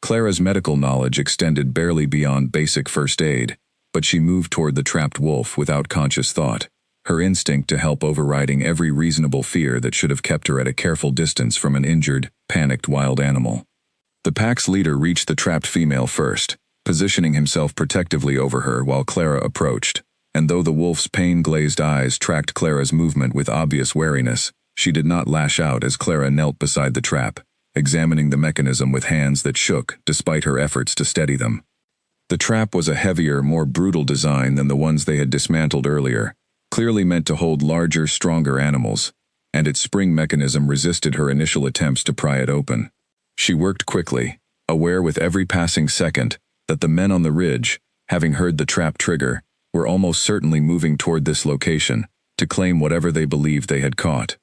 Clara's medical knowledge extended barely beyond basic first aid, but she moved toward the trapped wolf without conscious thought, her instinct to help overriding every reasonable fear that should have kept her at a careful distance from an injured, panicked wild animal. The pack's leader reached the trapped female first, positioning himself protectively over her while Clara approached, and though the wolf's pain-glazed eyes tracked Clara's movement with obvious wariness, she did not lash out as Clara knelt beside the trap, examining the mechanism with hands that shook despite her efforts to steady them. The trap was a heavier, more brutal design than the ones they had dismantled earlier, clearly meant to hold larger, stronger animals, and its spring mechanism resisted her initial attempts to pry it open. She worked quickly, aware with every passing second that the men on the ridge, having heard the trap trigger, were almost certainly moving toward this location to claim whatever they believed they had caught.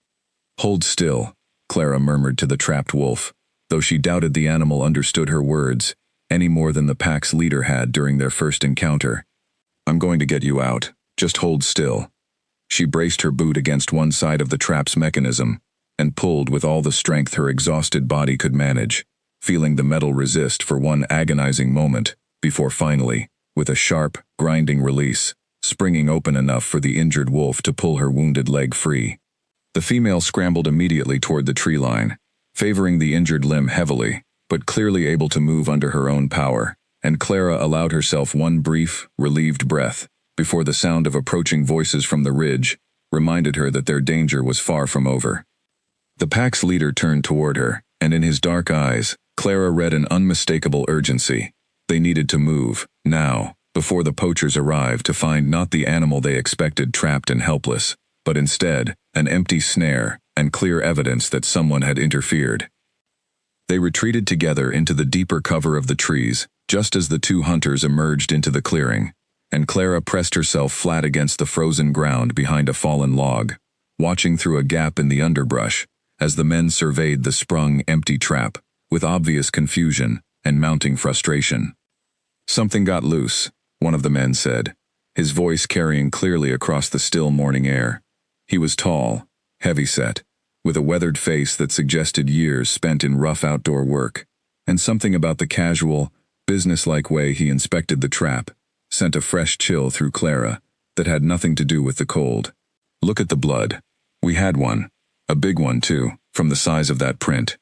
"Hold still," Clara murmured to the trapped wolf, though she doubted the animal understood her words any more than the pack's leader had during their first encounter. "I'm going to get you out. Just hold still." She braced her boot against one side of the trap's mechanism and pulled with all the strength her exhausted body could manage, feeling the metal resist for one agonizing moment before finally, with a sharp, grinding release, springing open enough for the injured wolf to pull her wounded leg free. The female scrambled immediately toward the tree line, favoring the injured limb heavily, but clearly able to move under her own power, and Clara allowed herself one brief, relieved breath before the sound of approaching voices from the ridge reminded her that their danger was far from over. The pack's leader turned toward her, and in his dark eyes, Clara read an unmistakable urgency. They needed to move, now, before the poachers arrived to find not the animal they expected trapped and helpless, but instead, an empty snare and clear evidence that someone had interfered. They retreated together into the deeper cover of the trees, just as the two hunters emerged into the clearing, and Clara pressed herself flat against the frozen ground behind a fallen log, watching through a gap in the underbrush as the men surveyed the sprung, empty trap, with obvious confusion and mounting frustration. "Something got loose," one of the men said, his voice carrying clearly across the still morning air. He was tall, heavy-set, with a weathered face that suggested years spent in rough outdoor work, and something about the casual, businesslike way he inspected the trap sent a fresh chill through Clara that had nothing to do with the cold. "Look at the blood. We had one. A big one, too, from the size of that print."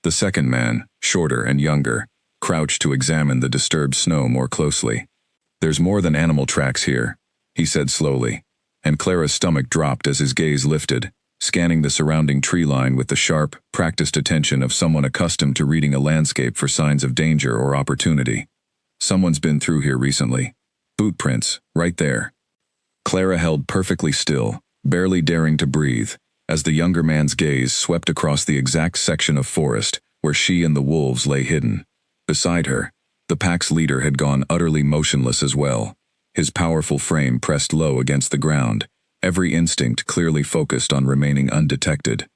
The second man, shorter and younger, crouched to examine the disturbed snow more closely. "There's more than animal tracks here," he said slowly, and Clara's stomach dropped as his gaze lifted, scanning the surrounding tree line with the sharp, practiced attention of someone accustomed to reading a landscape for signs of danger or opportunity. "Someone's been through here recently. Boot prints, right there." Clara held perfectly still, barely daring to breathe, as the younger man's gaze swept across the exact section of forest where she and the wolves lay hidden. Beside her, the pack's leader had gone utterly motionless as well, his powerful frame pressed low against the ground, every instinct clearly focused on remaining undetected.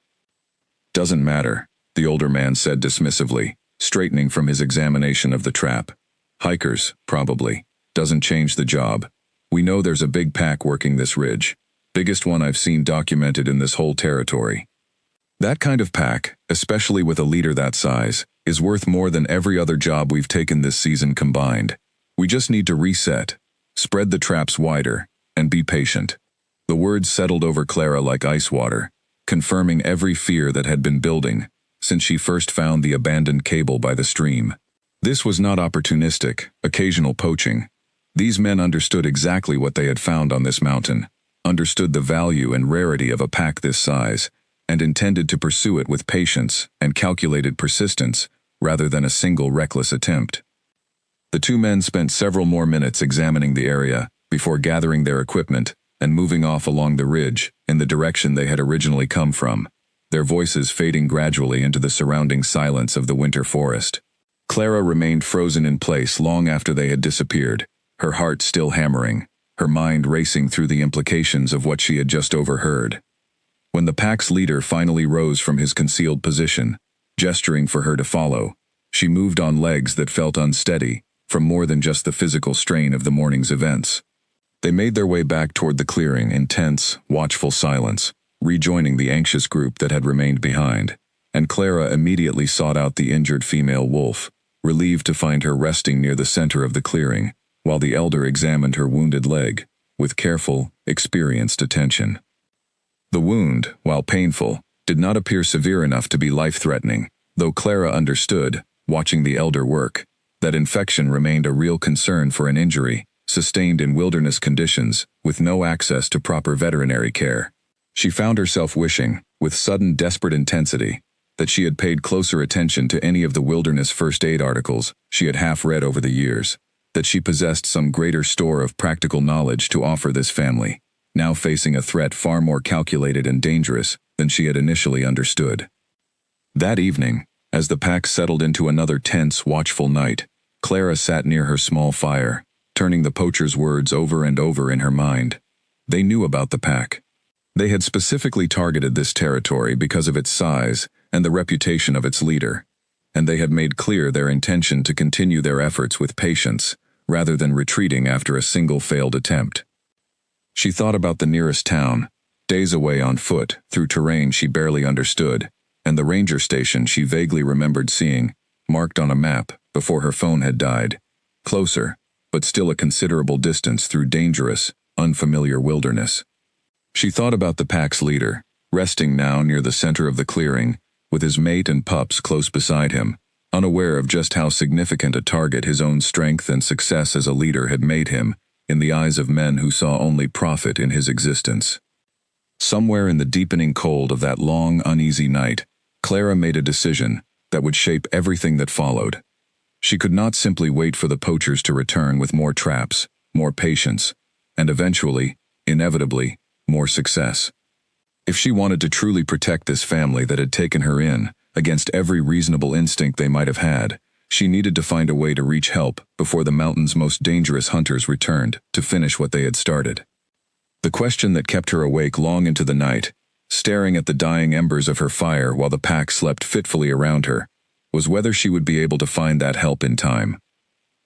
"Doesn't matter," the older man said dismissively, straightening from his examination of the trap. "Hikers, probably. Doesn't change the job. We know there's a big pack working this ridge. Biggest one I've seen documented in this whole territory." That kind of pack, especially with a leader that size, is worth more than every other job we've taken this season combined. We just need to reset, spread the traps wider, and be patient. The words settled over Clara like ice water, confirming every fear that had been building since she first found the abandoned cable by the stream. This was not opportunistic, occasional poaching. These men understood exactly what they had found on this mountain, understood the value and rarity of a pack this size, and intended to pursue it with patience and calculated persistence rather than a single reckless attempt. The two men spent several more minutes examining the area before gathering their equipment and moving off along the ridge in the direction they had originally come from, their voices fading gradually into the surrounding silence of the winter forest. Clara remained frozen in place long after they had disappeared, her heart still hammering, her mind racing through the implications of what she had just overheard. When the pack's leader finally rose from his concealed position, gesturing for her to follow, she moved on legs that felt unsteady from more than just the physical strain of the morning's events. They made their way back toward the clearing in tense, watchful silence, rejoining the anxious group that had remained behind, and Clara immediately sought out the injured female wolf, relieved to find her resting near the center of the clearing, while the elder examined her wounded leg, with careful, experienced attention. The wound, while painful, did not appear severe enough to be life-threatening, though Clara understood, watching the elder work, that infection remained a real concern for an injury sustained in wilderness conditions with no access to proper veterinary care. She found herself wishing, with sudden desperate intensity, that she had paid closer attention to any of the wilderness first aid articles she had half read over the years, that she possessed some greater store of practical knowledge to offer this family, now facing a threat far more calculated and dangerous than she had initially understood. That evening, as the pack settled into another tense, watchful night, Clara sat near her small fire, turning the poacher's words over and over in her mind. They knew about the pack. They had specifically targeted this territory because of its size and the reputation of its leader, and they had made clear their intention to continue their efforts with patience, rather than retreating after a single failed attempt. She thought about the nearest town, days away on foot through terrain she barely understood, and the ranger station she vaguely remembered seeing, marked on a map before her phone had died, closer, but still a considerable distance through dangerous, unfamiliar wilderness. She thought about the pack's leader, resting now near the center of the clearing, with his mate and pups close beside him, unaware of just how significant a target his own strength and success as a leader had made him in the eyes of men who saw only profit in his existence. Somewhere in the deepening cold of that long, uneasy night, Clara made a decision that would shape everything that followed. She could not simply wait for the poachers to return with more traps, more patience, and eventually, inevitably, more success. If she wanted to truly protect this family that had taken her in, against every reasonable instinct they might have had, she needed to find a way to reach help before the mountain's most dangerous hunters returned to finish what they had started. The question that kept her awake long into the night, staring at the dying embers of her fire while the pack slept fitfully around her, was whether she would be able to find that help in time.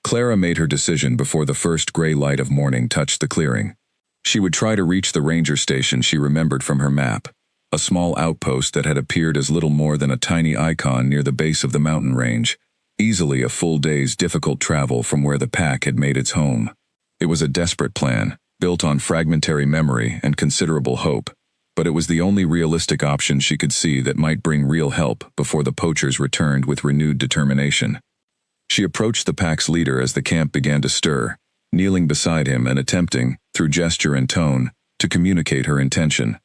Clara made her decision before the first gray light of morning touched the clearing. She would try to reach the ranger station she remembered from her map, a small outpost that had appeared as little more than a tiny icon near the base of the mountain range, easily a full day's difficult travel from where the pack had made its home. It was a desperate plan, built on fragmentary memory and considerable hope, but it was the only realistic option she could see that might bring real help before the poachers returned with renewed determination. She approached the pack's leader as the camp began to stir, kneeling beside him and attempting, through gesture and tone, to communicate her intention.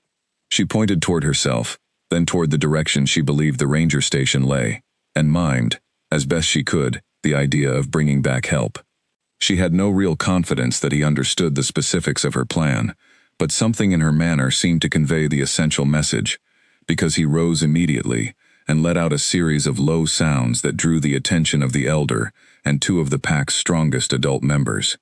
She pointed toward herself, then toward the direction she believed the ranger station lay, and mimed, as best she could, the idea of bringing back help. She had no real confidence that he understood the specifics of her plan, but something in her manner seemed to convey the essential message, because he rose immediately and let out a series of low sounds that drew the attention of the elder and two of the pack's strongest adult members.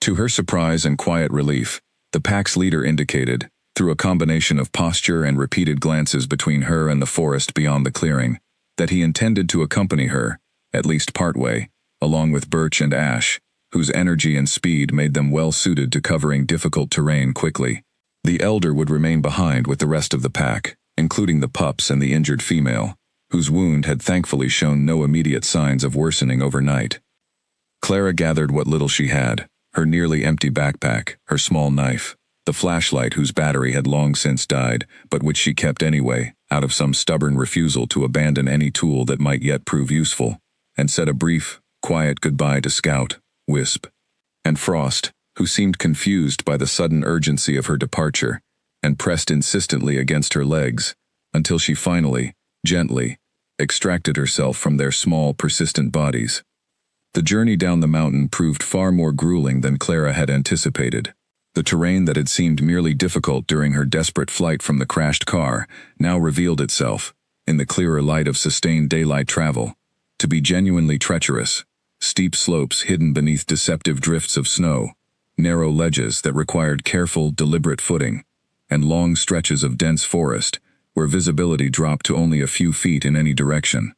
To her surprise and quiet relief, the pack's leader indicated, through a combination of posture and repeated glances between her and the forest beyond the clearing, that he intended to accompany her, at least partway, along with Birch and Ash, whose energy and speed made them well suited to covering difficult terrain quickly. The elder would remain behind with the rest of the pack, including the pups and the injured female, whose wound had thankfully shown no immediate signs of worsening overnight. Clara gathered what little she had, her nearly empty backpack, her small knife, the flashlight whose battery had long since died, but which she kept anyway, out of some stubborn refusal to abandon any tool that might yet prove useful, and said a brief, quiet goodbye to Scout, Wisp, and Frost, who seemed confused by the sudden urgency of her departure, and pressed insistently against her legs, until she finally, gently, extracted herself from their small, persistent bodies. The journey down the mountain proved far more grueling than Clara had anticipated. The terrain that had seemed merely difficult during her desperate flight from the crashed car now revealed itself, in the clearer light of sustained daylight travel, to be genuinely treacherous: steep slopes hidden beneath deceptive drifts of snow, narrow ledges that required careful, deliberate footing, and long stretches of dense forest where visibility dropped to only a few feet in any direction.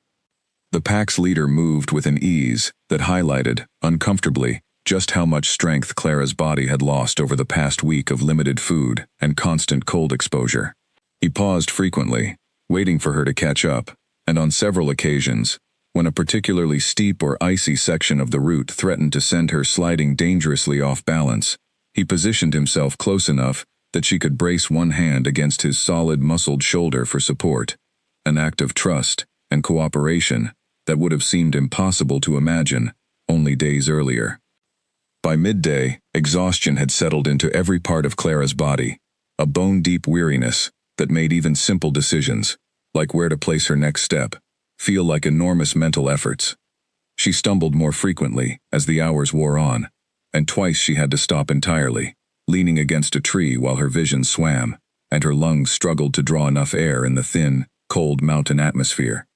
The pack's leader moved with an ease that highlighted, uncomfortably, just how much strength Clara's body had lost over the past week of limited food and constant cold exposure. He paused frequently, waiting for her to catch up, and on several occasions, when a particularly steep or icy section of the route threatened to send her sliding dangerously off balance, he positioned himself close enough that she could brace one hand against his solid, muscled shoulder for support, an act of trust and cooperation that would have seemed impossible to imagine only days earlier. By midday, exhaustion had settled into every part of Clara's body, a bone-deep weariness that made even simple decisions, like where to place her next step, feel like enormous mental efforts. She stumbled more frequently as the hours wore on, and twice she had to stop entirely, leaning against a tree while her vision swam, and her lungs struggled to draw enough air in the thin, cold mountain atmosphere.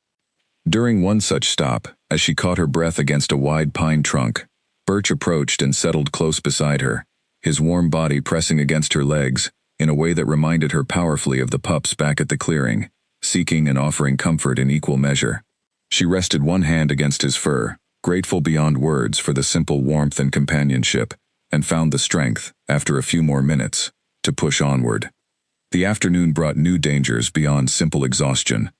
During one such stop, as she caught her breath against a wide pine trunk, Birch approached and settled close beside her, his warm body pressing against her legs in a way that reminded her powerfully of the pups back at the clearing, seeking and offering comfort in equal measure. She rested one hand against his fur, grateful beyond words for the simple warmth and companionship, and found the strength, after a few more minutes, to push onward. The afternoon brought new dangers beyond simple exhaustion.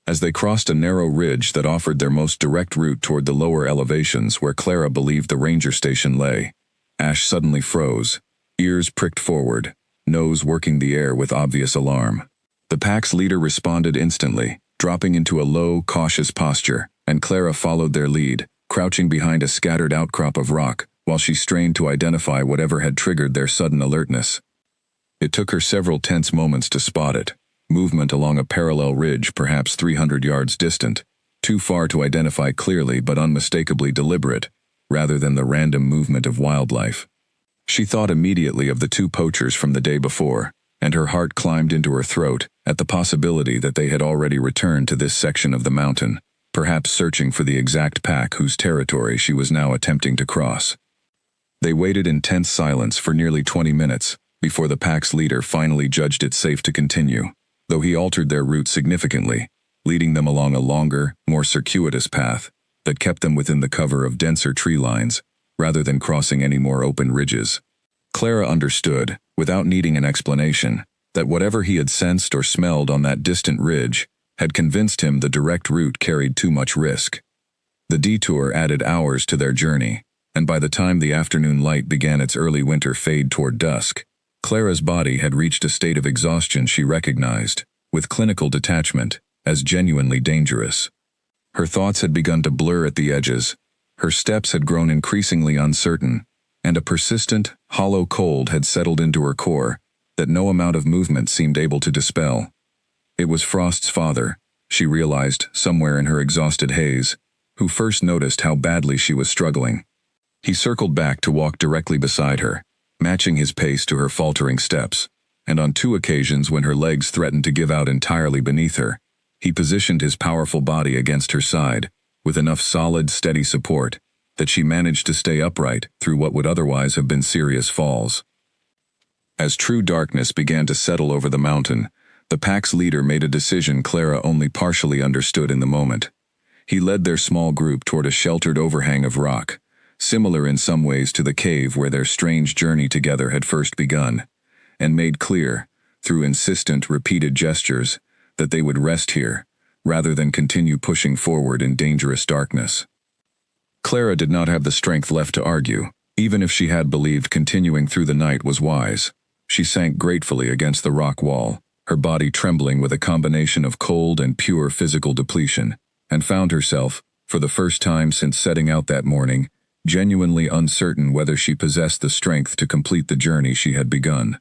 As they crossed a narrow ridge that offered their most direct route toward the lower elevations where Clara believed the ranger station lay, Ash suddenly froze, ears pricked forward, nose working the air with obvious alarm. The pack's leader responded instantly, dropping into a low, cautious posture, and Clara followed their lead, crouching behind a scattered outcrop of rock while she strained to identify whatever had triggered their sudden alertness. It took her several tense moments to spot it. Movement along a parallel ridge perhaps 300 yards distant, too far to identify clearly but unmistakably deliberate, rather than the random movement of wildlife. She thought immediately of the two poachers from the day before, and her heart climbed into her throat at the possibility that they had already returned to this section of the mountain, perhaps searching for the exact pack whose territory she was now attempting to cross. They waited in tense silence for nearly 20 minutes before the pack's leader finally judged it safe to continue, though he altered their route significantly, leading them along a longer, more circuitous path that kept them within the cover of denser tree lines, rather than crossing any more open ridges. Clara understood, without needing an explanation, that whatever he had sensed or smelled on that distant ridge had convinced him the direct route carried too much risk. The detour added hours to their journey, and by the time the afternoon light began its early winter fade toward dusk, Clara's body had reached a state of exhaustion she recognized, with clinical detachment, as genuinely dangerous. Her thoughts had begun to blur at the edges, her steps had grown increasingly uncertain, and a persistent, hollow cold had settled into her core that no amount of movement seemed able to dispel. It was Frost's father, she realized somewhere in her exhausted haze, who first noticed how badly she was struggling. He circled back to walk directly beside her, matching his pace to her faltering steps, and on two occasions when her legs threatened to give out entirely beneath her, he positioned his powerful body against her side, with enough solid, steady support that she managed to stay upright through what would otherwise have been serious falls. As true darkness began to settle over the mountain, the pack's leader made a decision Clara only partially understood in the moment. He led their small group toward a sheltered overhang of rock, similar in some ways to the cave where their strange journey together had first begun, and made clear, through insistent, repeated gestures, that they would rest here, rather than continue pushing forward in dangerous darkness. Clara did not have the strength left to argue, even if she had believed continuing through the night was wise. She sank gratefully against the rock wall, her body trembling with a combination of cold and pure physical depletion, and found herself, for the first time since setting out that morning, genuinely uncertain whether she possessed the strength to complete the journey she had begun.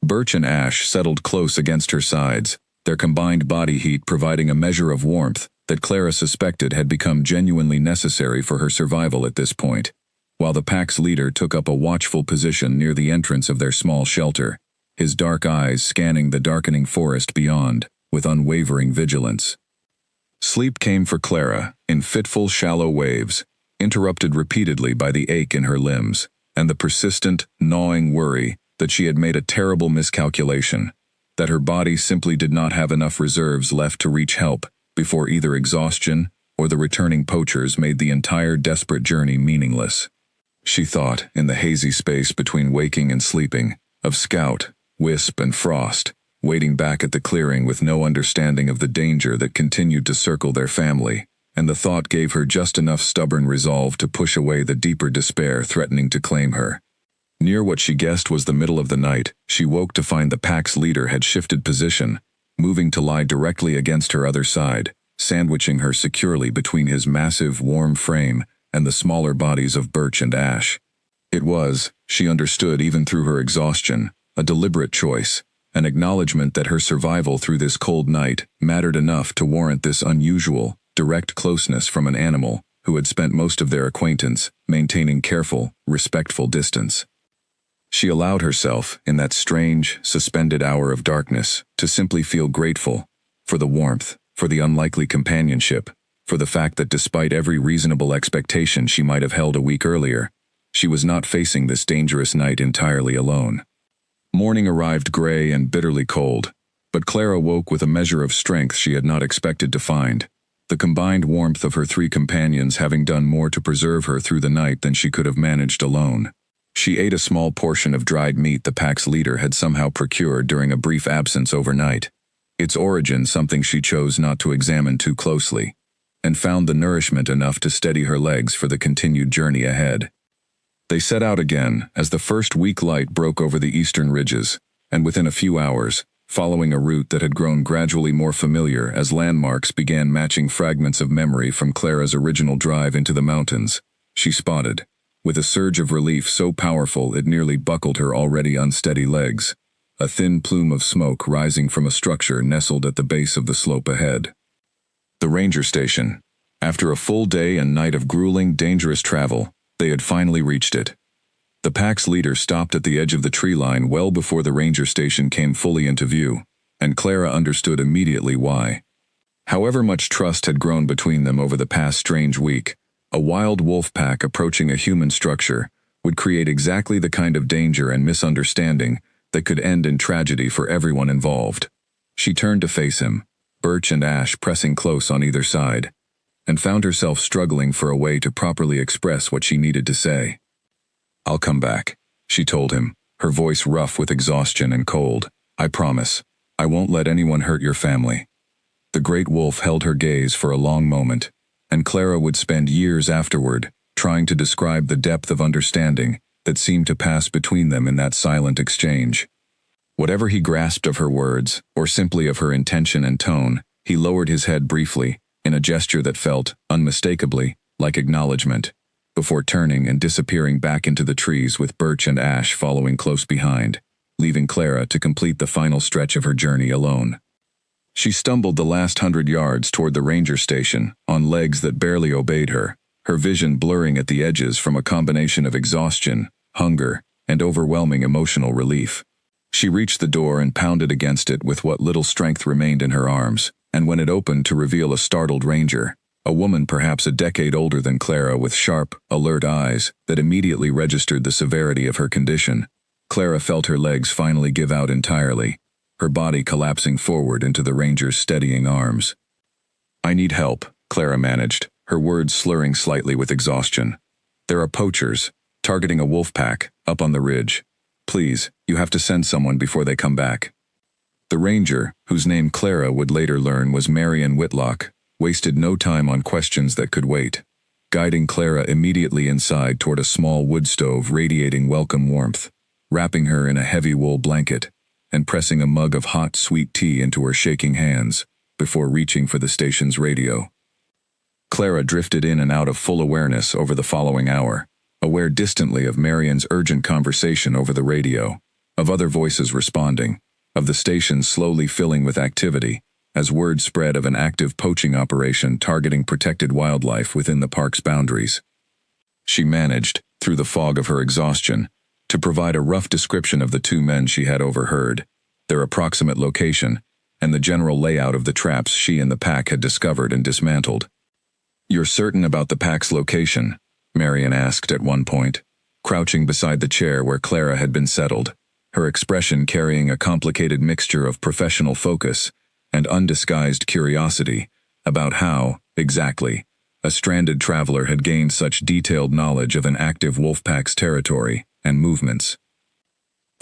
Birch and ash settled close against her sides, their combined body heat providing a measure of warmth that Clara suspected had become genuinely necessary for her survival at this point, while the pack's leader took up a watchful position near the entrance of their small shelter, his dark eyes scanning the darkening forest beyond with unwavering vigilance. Sleep came for Clara in fitful, shallow waves, interrupted repeatedly by the ache in her limbs and the persistent, gnawing worry that she had made a terrible miscalculation, that her body simply did not have enough reserves left to reach help before either exhaustion or the returning poachers made the entire desperate journey meaningless. She thought, in the hazy space between waking and sleeping, of Scout, Wisp, and Frost, waiting back at the clearing with no understanding of the danger that continued to circle their family, and the thought gave her just enough stubborn resolve to push away the deeper despair threatening to claim her. Near what she guessed was the middle of the night, she woke to find the pack's leader had shifted position, moving to lie directly against her other side, sandwiching her securely between his massive, warm frame and the smaller bodies of Birch and Ash. It was, she understood even through her exhaustion, a deliberate choice, an acknowledgement that her survival through this cold night mattered enough to warrant this unusual, direct closeness from an animal who had spent most of their acquaintance maintaining careful, respectful distance. She allowed herself, in that strange, suspended hour of darkness, to simply feel grateful for the warmth, for the unlikely companionship, for the fact that despite every reasonable expectation she might have held a week earlier, she was not facing this dangerous night entirely alone. Morning arrived gray and bitterly cold, but Clara woke with a measure of strength she had not expected to find, the combined warmth of her three companions having done more to preserve her through the night than she could have managed alone. She ate a small portion of dried meat the pack's leader had somehow procured during a brief absence overnight, its origin something she chose not to examine too closely, and found the nourishment enough to steady her legs for the continued journey ahead. They set out again as the first weak light broke over the eastern ridges, and within a few hours, following a route that had grown gradually more familiar as landmarks began matching fragments of memory from Clara's original drive into the mountains, she spotted, with a surge of relief so powerful it nearly buckled her already unsteady legs, a thin plume of smoke rising from a structure nestled at the base of the slope ahead. The ranger station. After a full day and night of grueling, dangerous travel, they had finally reached it. The pack's leader stopped at the edge of the tree line well before the ranger station came fully into view, and Clara understood immediately why. However much trust had grown between them over the past strange week, a wild wolf pack approaching a human structure would create exactly the kind of danger and misunderstanding that could end in tragedy for everyone involved. She turned to face him, Birch and Ash pressing close on either side, and found herself struggling for a way to properly express what she needed to say. "I'll come back," she told him, her voice rough with exhaustion and cold. "I promise. I won't let anyone hurt your family." The great wolf held her gaze for a long moment, and Clara would spend years afterward trying to describe the depth of understanding that seemed to pass between them in that silent exchange. Whatever he grasped of her words, or simply of her intention and tone, he lowered his head briefly, in a gesture that felt, unmistakably, like acknowledgement, before turning and disappearing back into the trees with Birch and Ash following close behind, leaving Clara to complete the final stretch of her journey alone. She stumbled the last 100 yards toward the ranger station, on legs that barely obeyed her, her vision blurring at the edges from a combination of exhaustion, hunger, and overwhelming emotional relief. She reached the door and pounded against it with what little strength remained in her arms, and when it opened to reveal a startled ranger, a woman perhaps a decade older than Clara with sharp, alert eyes that immediately registered the severity of her condition, Clara felt her legs finally give out entirely, her body collapsing forward into the ranger's steadying arms. "I need help," Clara managed, her words slurring slightly with exhaustion. "There are poachers, targeting a wolf pack, up on the ridge. Please, you have to send someone before they come back." The ranger, whose name Clara would later learn was Marion Whitlock, wasted no time on questions that could wait, guiding Clara immediately inside toward a small wood stove radiating welcome warmth, wrapping her in a heavy wool blanket, and pressing a mug of hot, sweet tea into her shaking hands before reaching for the station's radio. Clara drifted in and out of full awareness over the following hour, aware distantly of Marion's urgent conversation over the radio, of other voices responding, of the station slowly filling with activity, as word spread of an active poaching operation targeting protected wildlife within the park's boundaries. She managed, through the fog of her exhaustion, to provide a rough description of the two men she had overheard, their approximate location, and the general layout of the traps she and the pack had discovered and dismantled. "You're certain about the pack's location?" Marion asked at one point, crouching beside the chair where Clara had been settled, her expression carrying a complicated mixture of professional focus and undisguised curiosity about how, exactly, a stranded traveler had gained such detailed knowledge of an active wolf pack's territory and movements.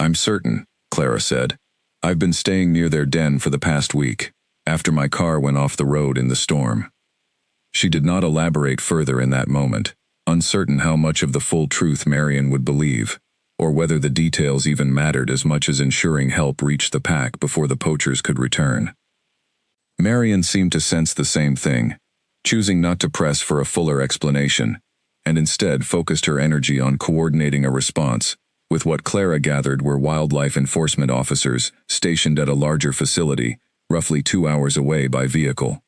"I'm certain," Clara said. "I've been staying near their den for the past week, after my car went off the road in the storm." She did not elaborate further in that moment, uncertain how much of the full truth Marion would believe, or whether the details even mattered as much as ensuring help reached the pack before the poachers could return. Marion seemed to sense the same thing, choosing not to press for a fuller explanation, and instead focused her energy on coordinating a response with what Clara gathered were wildlife enforcement officers stationed at a larger facility, roughly 2 hours away by vehicle.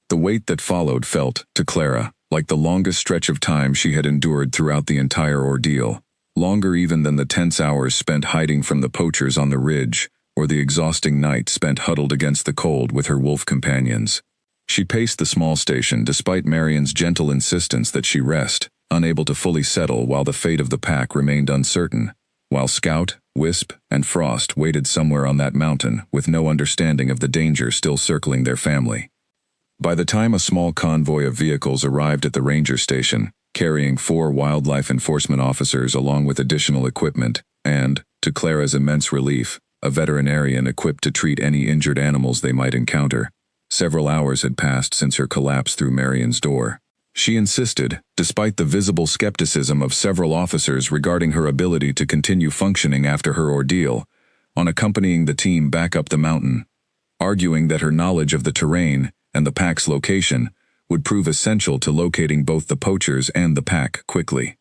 The wait that followed felt, to Clara, like the longest stretch of time she had endured throughout the entire ordeal, longer even than the tense hours spent hiding from the poachers on the ridge, or the exhausting night spent huddled against the cold with her wolf companions. She paced the small station despite Marion's gentle insistence that she rest, unable to fully settle while the fate of the pack remained uncertain, while Scout, Wisp, and Frost waited somewhere on that mountain with no understanding of the danger still circling their family. By the time a small convoy of vehicles arrived at the ranger station, carrying 4 wildlife enforcement officers along with additional equipment, and, to Clara's immense relief, a veterinarian equipped to treat any injured animals they might encounter, several hours had passed since her collapse through Marion's door. She insisted, despite the visible skepticism of several officers regarding her ability to continue functioning after her ordeal, on accompanying the team back up the mountain, arguing that her knowledge of the terrain and the pack's location would prove essential to locating both the poachers and the pack quickly.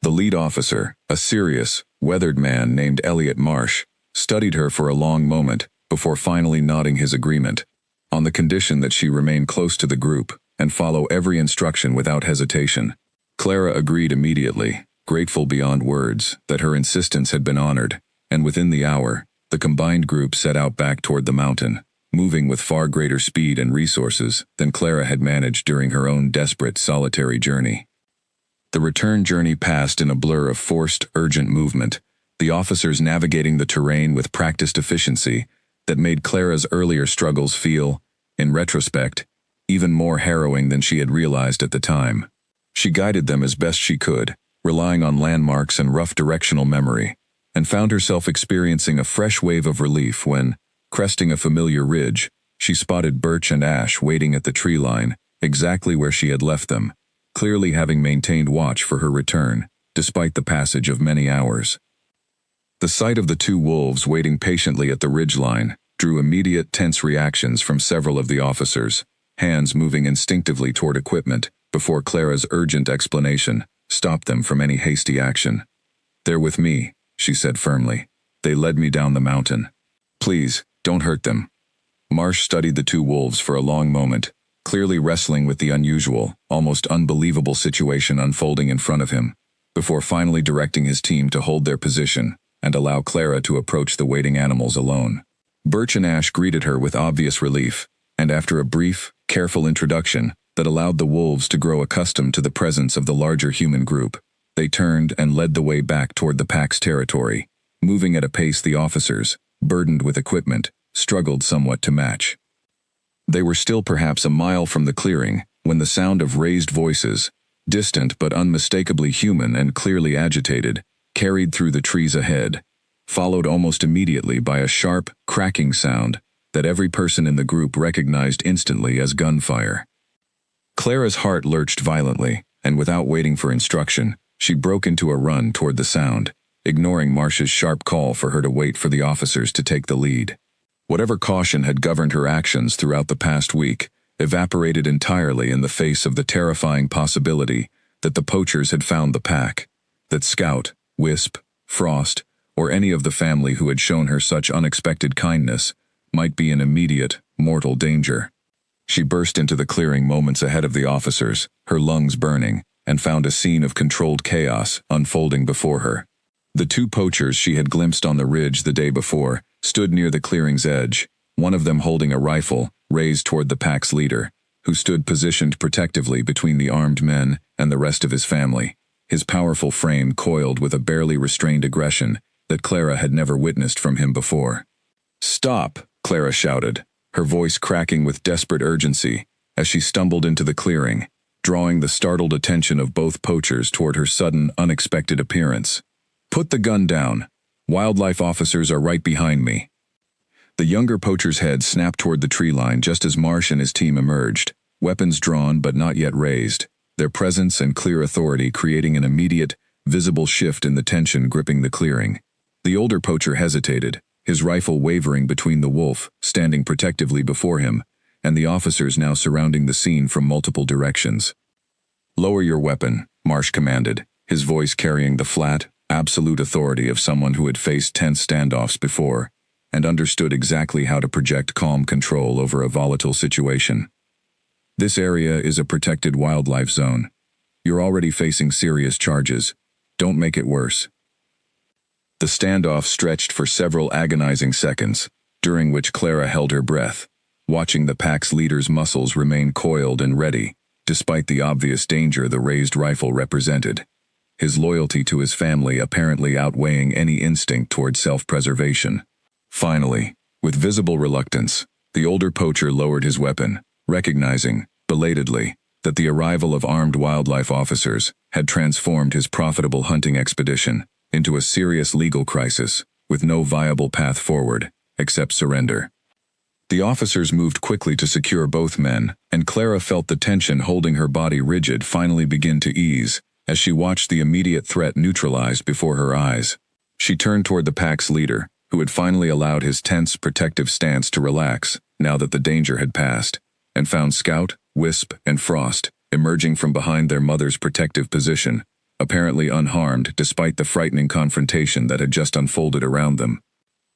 The lead officer, a serious, weathered man named Elliot Marsh, studied her for a long moment before finally nodding his agreement, on the condition that she remain close to the group and follow every instruction without hesitation. Clara agreed immediately, grateful beyond words that her insistence had been honored, and within the hour, the combined group set out back toward the mountain, moving with far greater speed and resources than Clara had managed during her own desperate, solitary journey. The return journey passed in a blur of forced, urgent movement, the officers navigating the terrain with practiced efficiency that made Clara's earlier struggles feel, in retrospect, even more harrowing than she had realized at the time. She guided them as best she could, relying on landmarks and rough directional memory, and found herself experiencing a fresh wave of relief when, cresting a familiar ridge, she spotted Birch and Ash waiting at the tree line, exactly where she had left them, clearly having maintained watch for her return, despite the passage of many hours. The sight of the 2 wolves waiting patiently at the ridgeline drew immediate tense reactions from several of the officers, hands moving instinctively toward equipment before Clara's urgent explanation stopped them from any hasty action. "They're with me," she said firmly. "They led me down the mountain. Please, don't hurt them." Marsh studied the 2 wolves for a long moment, clearly wrestling with the unusual, almost unbelievable situation unfolding in front of him, before finally directing his team to hold their position and allow Clara to approach the waiting animals alone. Birch and Ash greeted her with obvious relief, and after a brief, careful introduction that allowed the wolves to grow accustomed to the presence of the larger human group, they turned and led the way back toward the pack's territory, moving at a pace the officers, burdened with equipment, struggled somewhat to match. They were still perhaps a mile from the clearing when the sound of raised voices, distant but unmistakably human and clearly agitated, carried through the trees ahead, followed almost immediately by a sharp, cracking sound that every person in the group recognized instantly as gunfire. Clara's heart lurched violently, and without waiting for instruction, she broke into a run toward the sound, ignoring Marsh's sharp call for her to wait for the officers to take the lead. Whatever caution had governed her actions throughout the past week evaporated entirely in the face of the terrifying possibility that the poachers had found the pack, that Scout, Wisp, Frost, or any of the family who had shown her such unexpected kindness might be in immediate, mortal danger. She burst into the clearing moments ahead of the officers, her lungs burning, and found a scene of controlled chaos unfolding before her. The two poachers she had glimpsed on the ridge the day before stood near the clearing's edge, one of them holding a rifle raised toward the pack's leader, who stood positioned protectively between the armed men and the rest of his family, his powerful frame coiled with a barely restrained aggression that Clara had never witnessed from him before. "Stop!" Clara shouted, her voice cracking with desperate urgency as she stumbled into the clearing, drawing the startled attention of both poachers toward her sudden, unexpected appearance. "Put the gun down. Wildlife officers are right behind me." The younger poacher's head snapped toward the tree line just as Marsh and his team emerged, weapons drawn but not yet raised, their presence and clear authority creating an immediate, visible shift in the tension gripping the clearing. The older poacher hesitated, his rifle wavering between the wolf, standing protectively before him, and the officers now surrounding the scene from multiple directions. "Lower your weapon," Marsh commanded, his voice carrying the flat, absolute authority of someone who had faced tense standoffs before, and understood exactly how to project calm control over a volatile situation. "This area is a protected wildlife zone. You're already facing serious charges. Don't make it worse." The standoff stretched for several agonizing seconds, during which Clara held her breath, watching the pack's leader's muscles remain coiled and ready, despite the obvious danger the raised rifle represented, his loyalty to his family apparently outweighing any instinct toward self-preservation. Finally, with visible reluctance, the older poacher lowered his weapon, recognizing, belatedly, that the arrival of armed wildlife officers had transformed his profitable hunting expedition into a serious legal crisis, with no viable path forward, except surrender. The officers moved quickly to secure both men, and Clara felt the tension holding her body rigid finally begin to ease, as she watched the immediate threat neutralized before her eyes. She turned toward the pack's leader, who had finally allowed his tense, protective stance to relax, now that the danger had passed, and found Scout, Wisp, and Frost emerging from behind their mother's protective position, apparently unharmed despite the frightening confrontation that had just unfolded around them.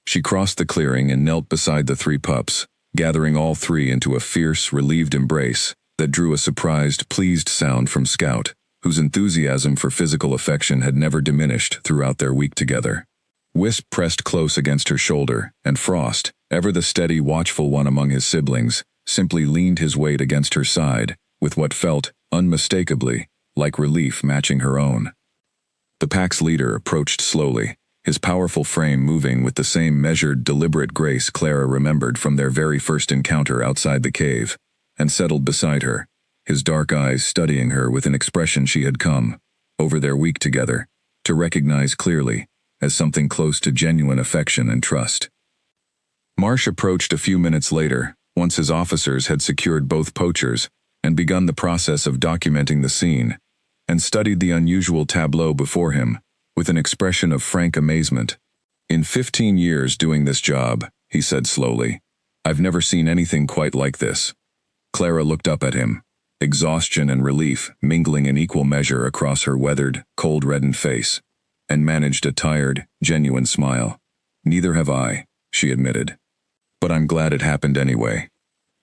She crossed the clearing and knelt beside the three pups, gathering all three into a fierce, relieved embrace that drew a surprised, pleased sound from Scout, whose enthusiasm for physical affection had never diminished throughout their week together. Wisp pressed close against her shoulder, and Frost, ever the steady, watchful one among his siblings, simply leaned his weight against her side, with what felt, unmistakably, like relief matching her own. The pack's leader approached slowly, his powerful frame moving with the same measured, deliberate grace Clara remembered from their very first encounter outside the cave, and settled beside her, his dark eyes studying her with an expression she had come, over their week together, to recognize clearly, as something close to genuine affection and trust. Marsh approached a few minutes later, once his officers had secured both poachers and begun the process of documenting the scene, and studied the unusual tableau before him with an expression of frank amazement. "In 15 years doing this job," he said slowly, "I've never seen anything quite like this." Clara looked up at him, exhaustion and relief mingling in equal measure across her weathered, cold-reddened face, and managed a tired, genuine smile. "Neither have I," she admitted. "But I'm glad it happened anyway."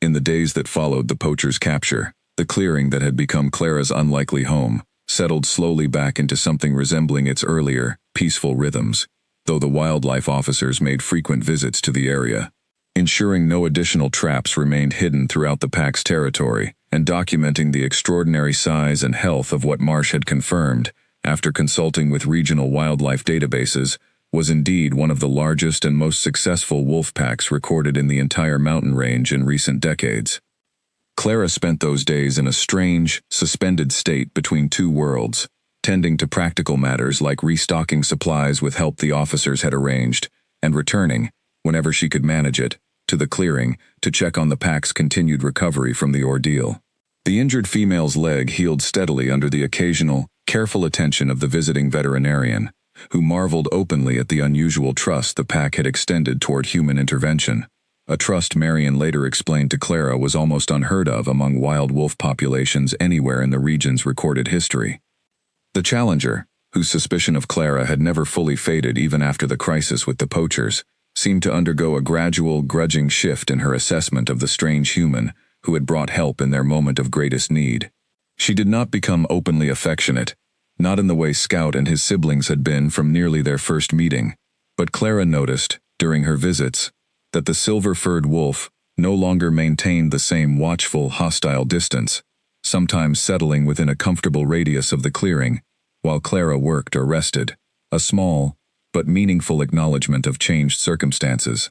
In the days that followed the poacher's capture, the clearing that had become Clara's unlikely home settled slowly back into something resembling its earlier, peaceful rhythms, though the wildlife officers made frequent visits to the area, ensuring no additional traps remained hidden throughout the pack's territory, and documenting the extraordinary size and health of what Marsh had confirmed, after consulting with regional wildlife databases, was indeed one of the largest and most successful wolf packs recorded in the entire mountain range in recent decades. Clara spent those days in a strange, suspended state between two worlds, tending to practical matters like restocking supplies with help the officers had arranged, and returning, whenever she could manage it, to the clearing to check on the pack's continued recovery from the ordeal. The injured female's leg healed steadily under the occasional, careful attention of the visiting veterinarian, who marveled openly at the unusual trust the pack had extended toward human intervention, a trust Marion later explained to Clara was almost unheard of among wild wolf populations anywhere in the region's recorded history. The challenger, whose suspicion of Clara had never fully faded even after the crisis with the poachers, seemed to undergo a gradual, grudging shift in her assessment of the strange human who had brought help in their moment of greatest need. She did not become openly affectionate, not in the way Scout and his siblings had been from nearly their first meeting, but Clara noticed, during her visits, that the silver-furred wolf no longer maintained the same watchful, hostile distance, sometimes settling within a comfortable radius of the clearing, while Clara worked or rested, a small, but meaningful acknowledgement of changed circumstances.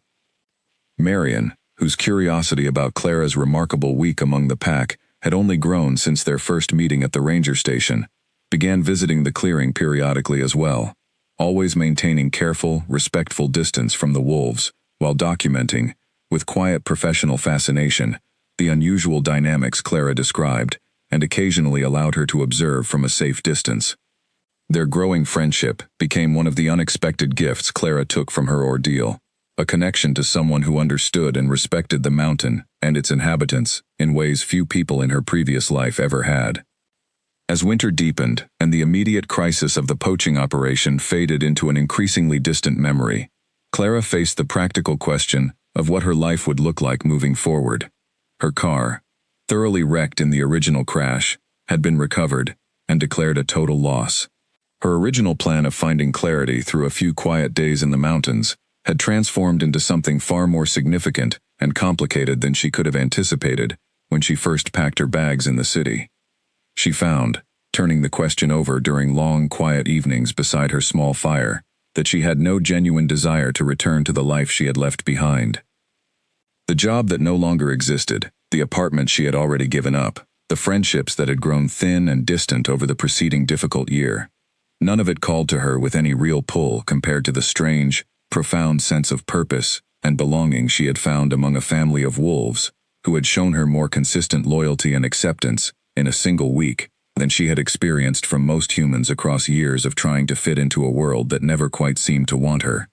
Marion, whose curiosity about Clara's remarkable week among the pack had only grown since their first meeting at the ranger station, began visiting the clearing periodically as well, always maintaining careful, respectful distance from the wolves, while documenting, with quiet professional fascination, the unusual dynamics Clara described, and occasionally allowed her to observe from a safe distance. Their growing friendship became one of the unexpected gifts Clara took from her ordeal, a connection to someone who understood and respected the mountain and its inhabitants in ways few people in her previous life ever had. As winter deepened and the immediate crisis of the poaching operation faded into an increasingly distant memory, Clara faced the practical question of what her life would look like moving forward. Her car, thoroughly wrecked in the original crash, had been recovered and declared a total loss. Her original plan of finding clarity through a few quiet days in the mountains had transformed into something far more significant and complicated than she could have anticipated when she first packed her bags in the city. She found, turning the question over during long, quiet evenings beside her small fire, that she had no genuine desire to return to the life she had left behind. The job that no longer existed, the apartment she had already given up, the friendships that had grown thin and distant over the preceding difficult year, none of it called to her with any real pull compared to the strange, profound sense of purpose and belonging she had found among a family of wolves who had shown her more consistent loyalty and acceptance in a single week than she had experienced from most humans across years of trying to fit into a world that never quite seemed to want her.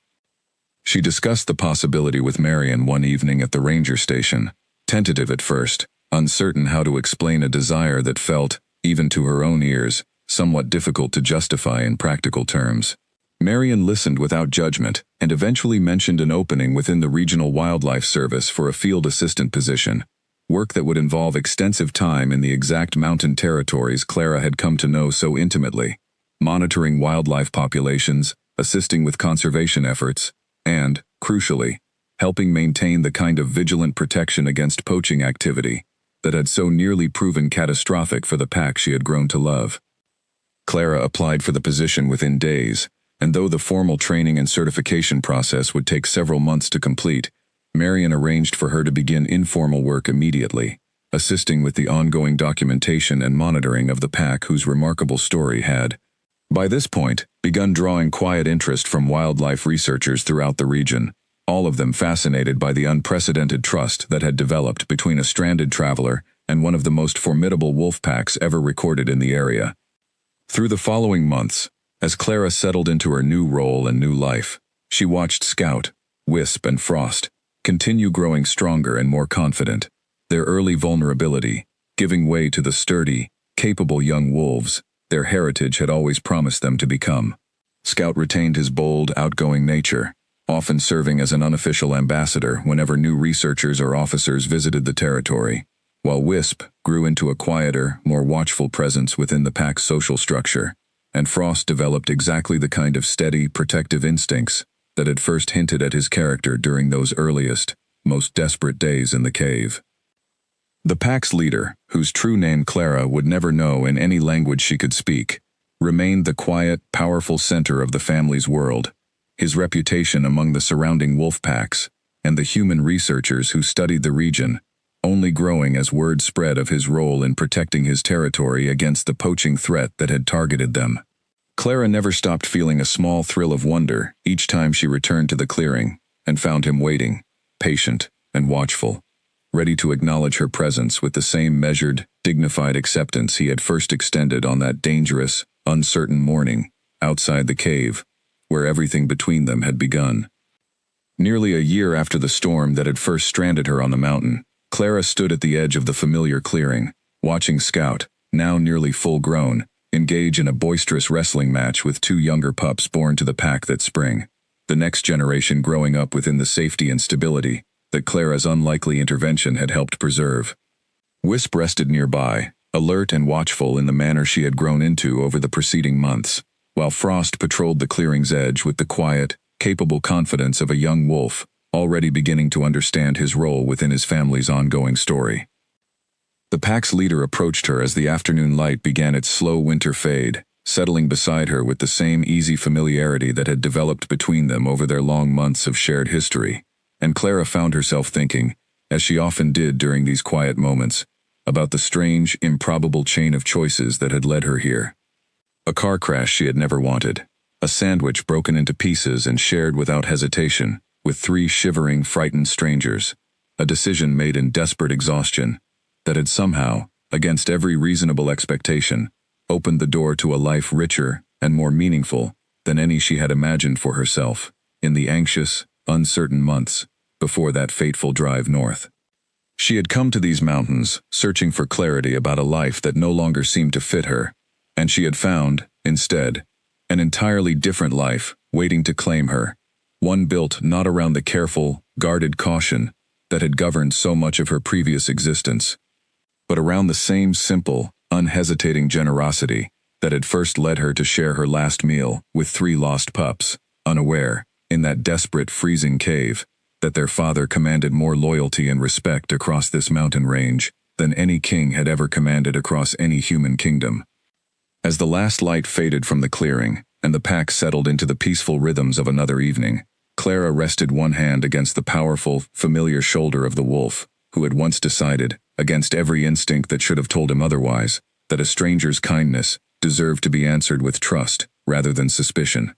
She discussed the possibility with Marion one evening at the ranger station, tentative at first, uncertain how to explain a desire that felt, even to her own ears, somewhat difficult to justify in practical terms. Marion listened without judgment and eventually mentioned an opening within the Regional Wildlife Service for a field assistant position, work that would involve extensive time in the exact mountain territories Clara had come to know so intimately, monitoring wildlife populations, assisting with conservation efforts, and, crucially, helping maintain the kind of vigilant protection against poaching activity that had so nearly proven catastrophic for the pack she had grown to love. Clara applied for the position within days, and though the formal training and certification process would take several months to complete, Marion arranged for her to begin informal work immediately, assisting with the ongoing documentation and monitoring of the pack whose remarkable story had, by this point, begun drawing quiet interest from wildlife researchers throughout the region, all of them fascinated by the unprecedented trust that had developed between a stranded traveler and one of the most formidable wolf packs ever recorded in the area. Through the following months, as Clara settled into her new role and new life, she watched Scout, Wisp, and Frost continue growing stronger and more confident, their early vulnerability giving way to the sturdy, capable young wolves their heritage had always promised them to become. Scout retained his bold, outgoing nature, often serving as an unofficial ambassador whenever new researchers or officers visited the territory, while Wisp grew into a quieter, more watchful presence within the pack's social structure, and Frost developed exactly the kind of steady, protective instincts that had first hinted at his character during those earliest, most desperate days in the cave. The pack's leader, whose true name Clara would never know in any language she could speak, remained the quiet, powerful center of the family's world. His reputation among the surrounding wolf packs, and the human researchers who studied the region, only growing as word spread of his role in protecting his territory against the poaching threat that had targeted them. Clara never stopped feeling a small thrill of wonder each time she returned to the clearing and found him waiting, patient and watchful, ready to acknowledge her presence with the same measured, dignified acceptance he had first extended on that dangerous, uncertain morning outside the cave, where everything between them had begun. Nearly a year after the storm that had first stranded her on the mountain, Clara stood at the edge of the familiar clearing, watching Scout, now nearly full-grown, engage in a boisterous wrestling match with two younger pups born to the pack that spring, the next generation growing up within the safety and stability that Clara's unlikely intervention had helped preserve. Wisp rested nearby, alert and watchful in the manner she had grown into over the preceding months, while Frost patrolled the clearing's edge with the quiet, capable confidence of a young wolf, already beginning to understand his role within his family's ongoing story. The pack's leader approached her as the afternoon light began its slow winter fade, settling beside her with the same easy familiarity that had developed between them over their long months of shared history, and Clara found herself thinking, as she often did during these quiet moments, about the strange, improbable chain of choices that had led her here. A car crash she had never wanted, a sandwich broken into pieces and shared without hesitation, with three shivering, frightened strangers, a decision made in desperate exhaustion, that had somehow, against every reasonable expectation, opened the door to a life richer and more meaningful than any she had imagined for herself in the anxious, uncertain months before that fateful drive north. She had come to these mountains, searching for clarity about a life that no longer seemed to fit her, and she had found, instead, an entirely different life waiting to claim her, one built not around the careful, guarded caution that had governed so much of her previous existence, but around the same simple, unhesitating generosity that had first led her to share her last meal with three lost pups, unaware, in that desperate, freezing cave, that their father commanded more loyalty and respect across this mountain range than any king had ever commanded across any human kingdom. As the last light faded from the clearing, and the pack settled into the peaceful rhythms of another evening, Clara rested one hand against the powerful, familiar shoulder of the wolf, who had once decided, against every instinct that should have told him otherwise, that a stranger's kindness deserved to be answered with trust rather than suspicion.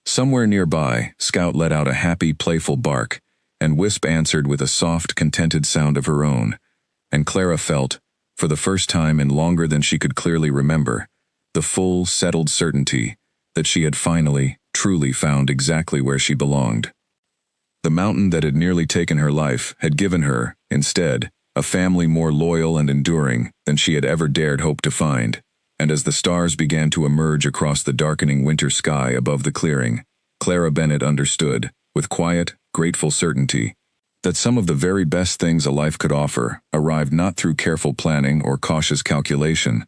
Somewhere nearby, Scout let out a happy, playful bark, and Wisp answered with a soft, contented sound of her own, and Clara felt, for the first time in longer than she could clearly remember, the full, settled certainty that she had finally, truly found exactly where she belonged. The mountain that had nearly taken her life had given her, instead, a family more loyal and enduring than she had ever dared hope to find, and as the stars began to emerge across the darkening winter sky above the clearing, Clara Bennett understood, with quiet, grateful certainty, that some of the very best things a life could offer arrived not through careful planning or cautious calculation,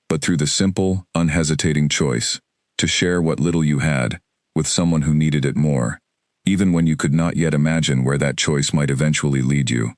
but through the simple, unhesitating choice to share what little you had with someone who needed it more, even when you could not yet imagine where that choice might eventually lead you.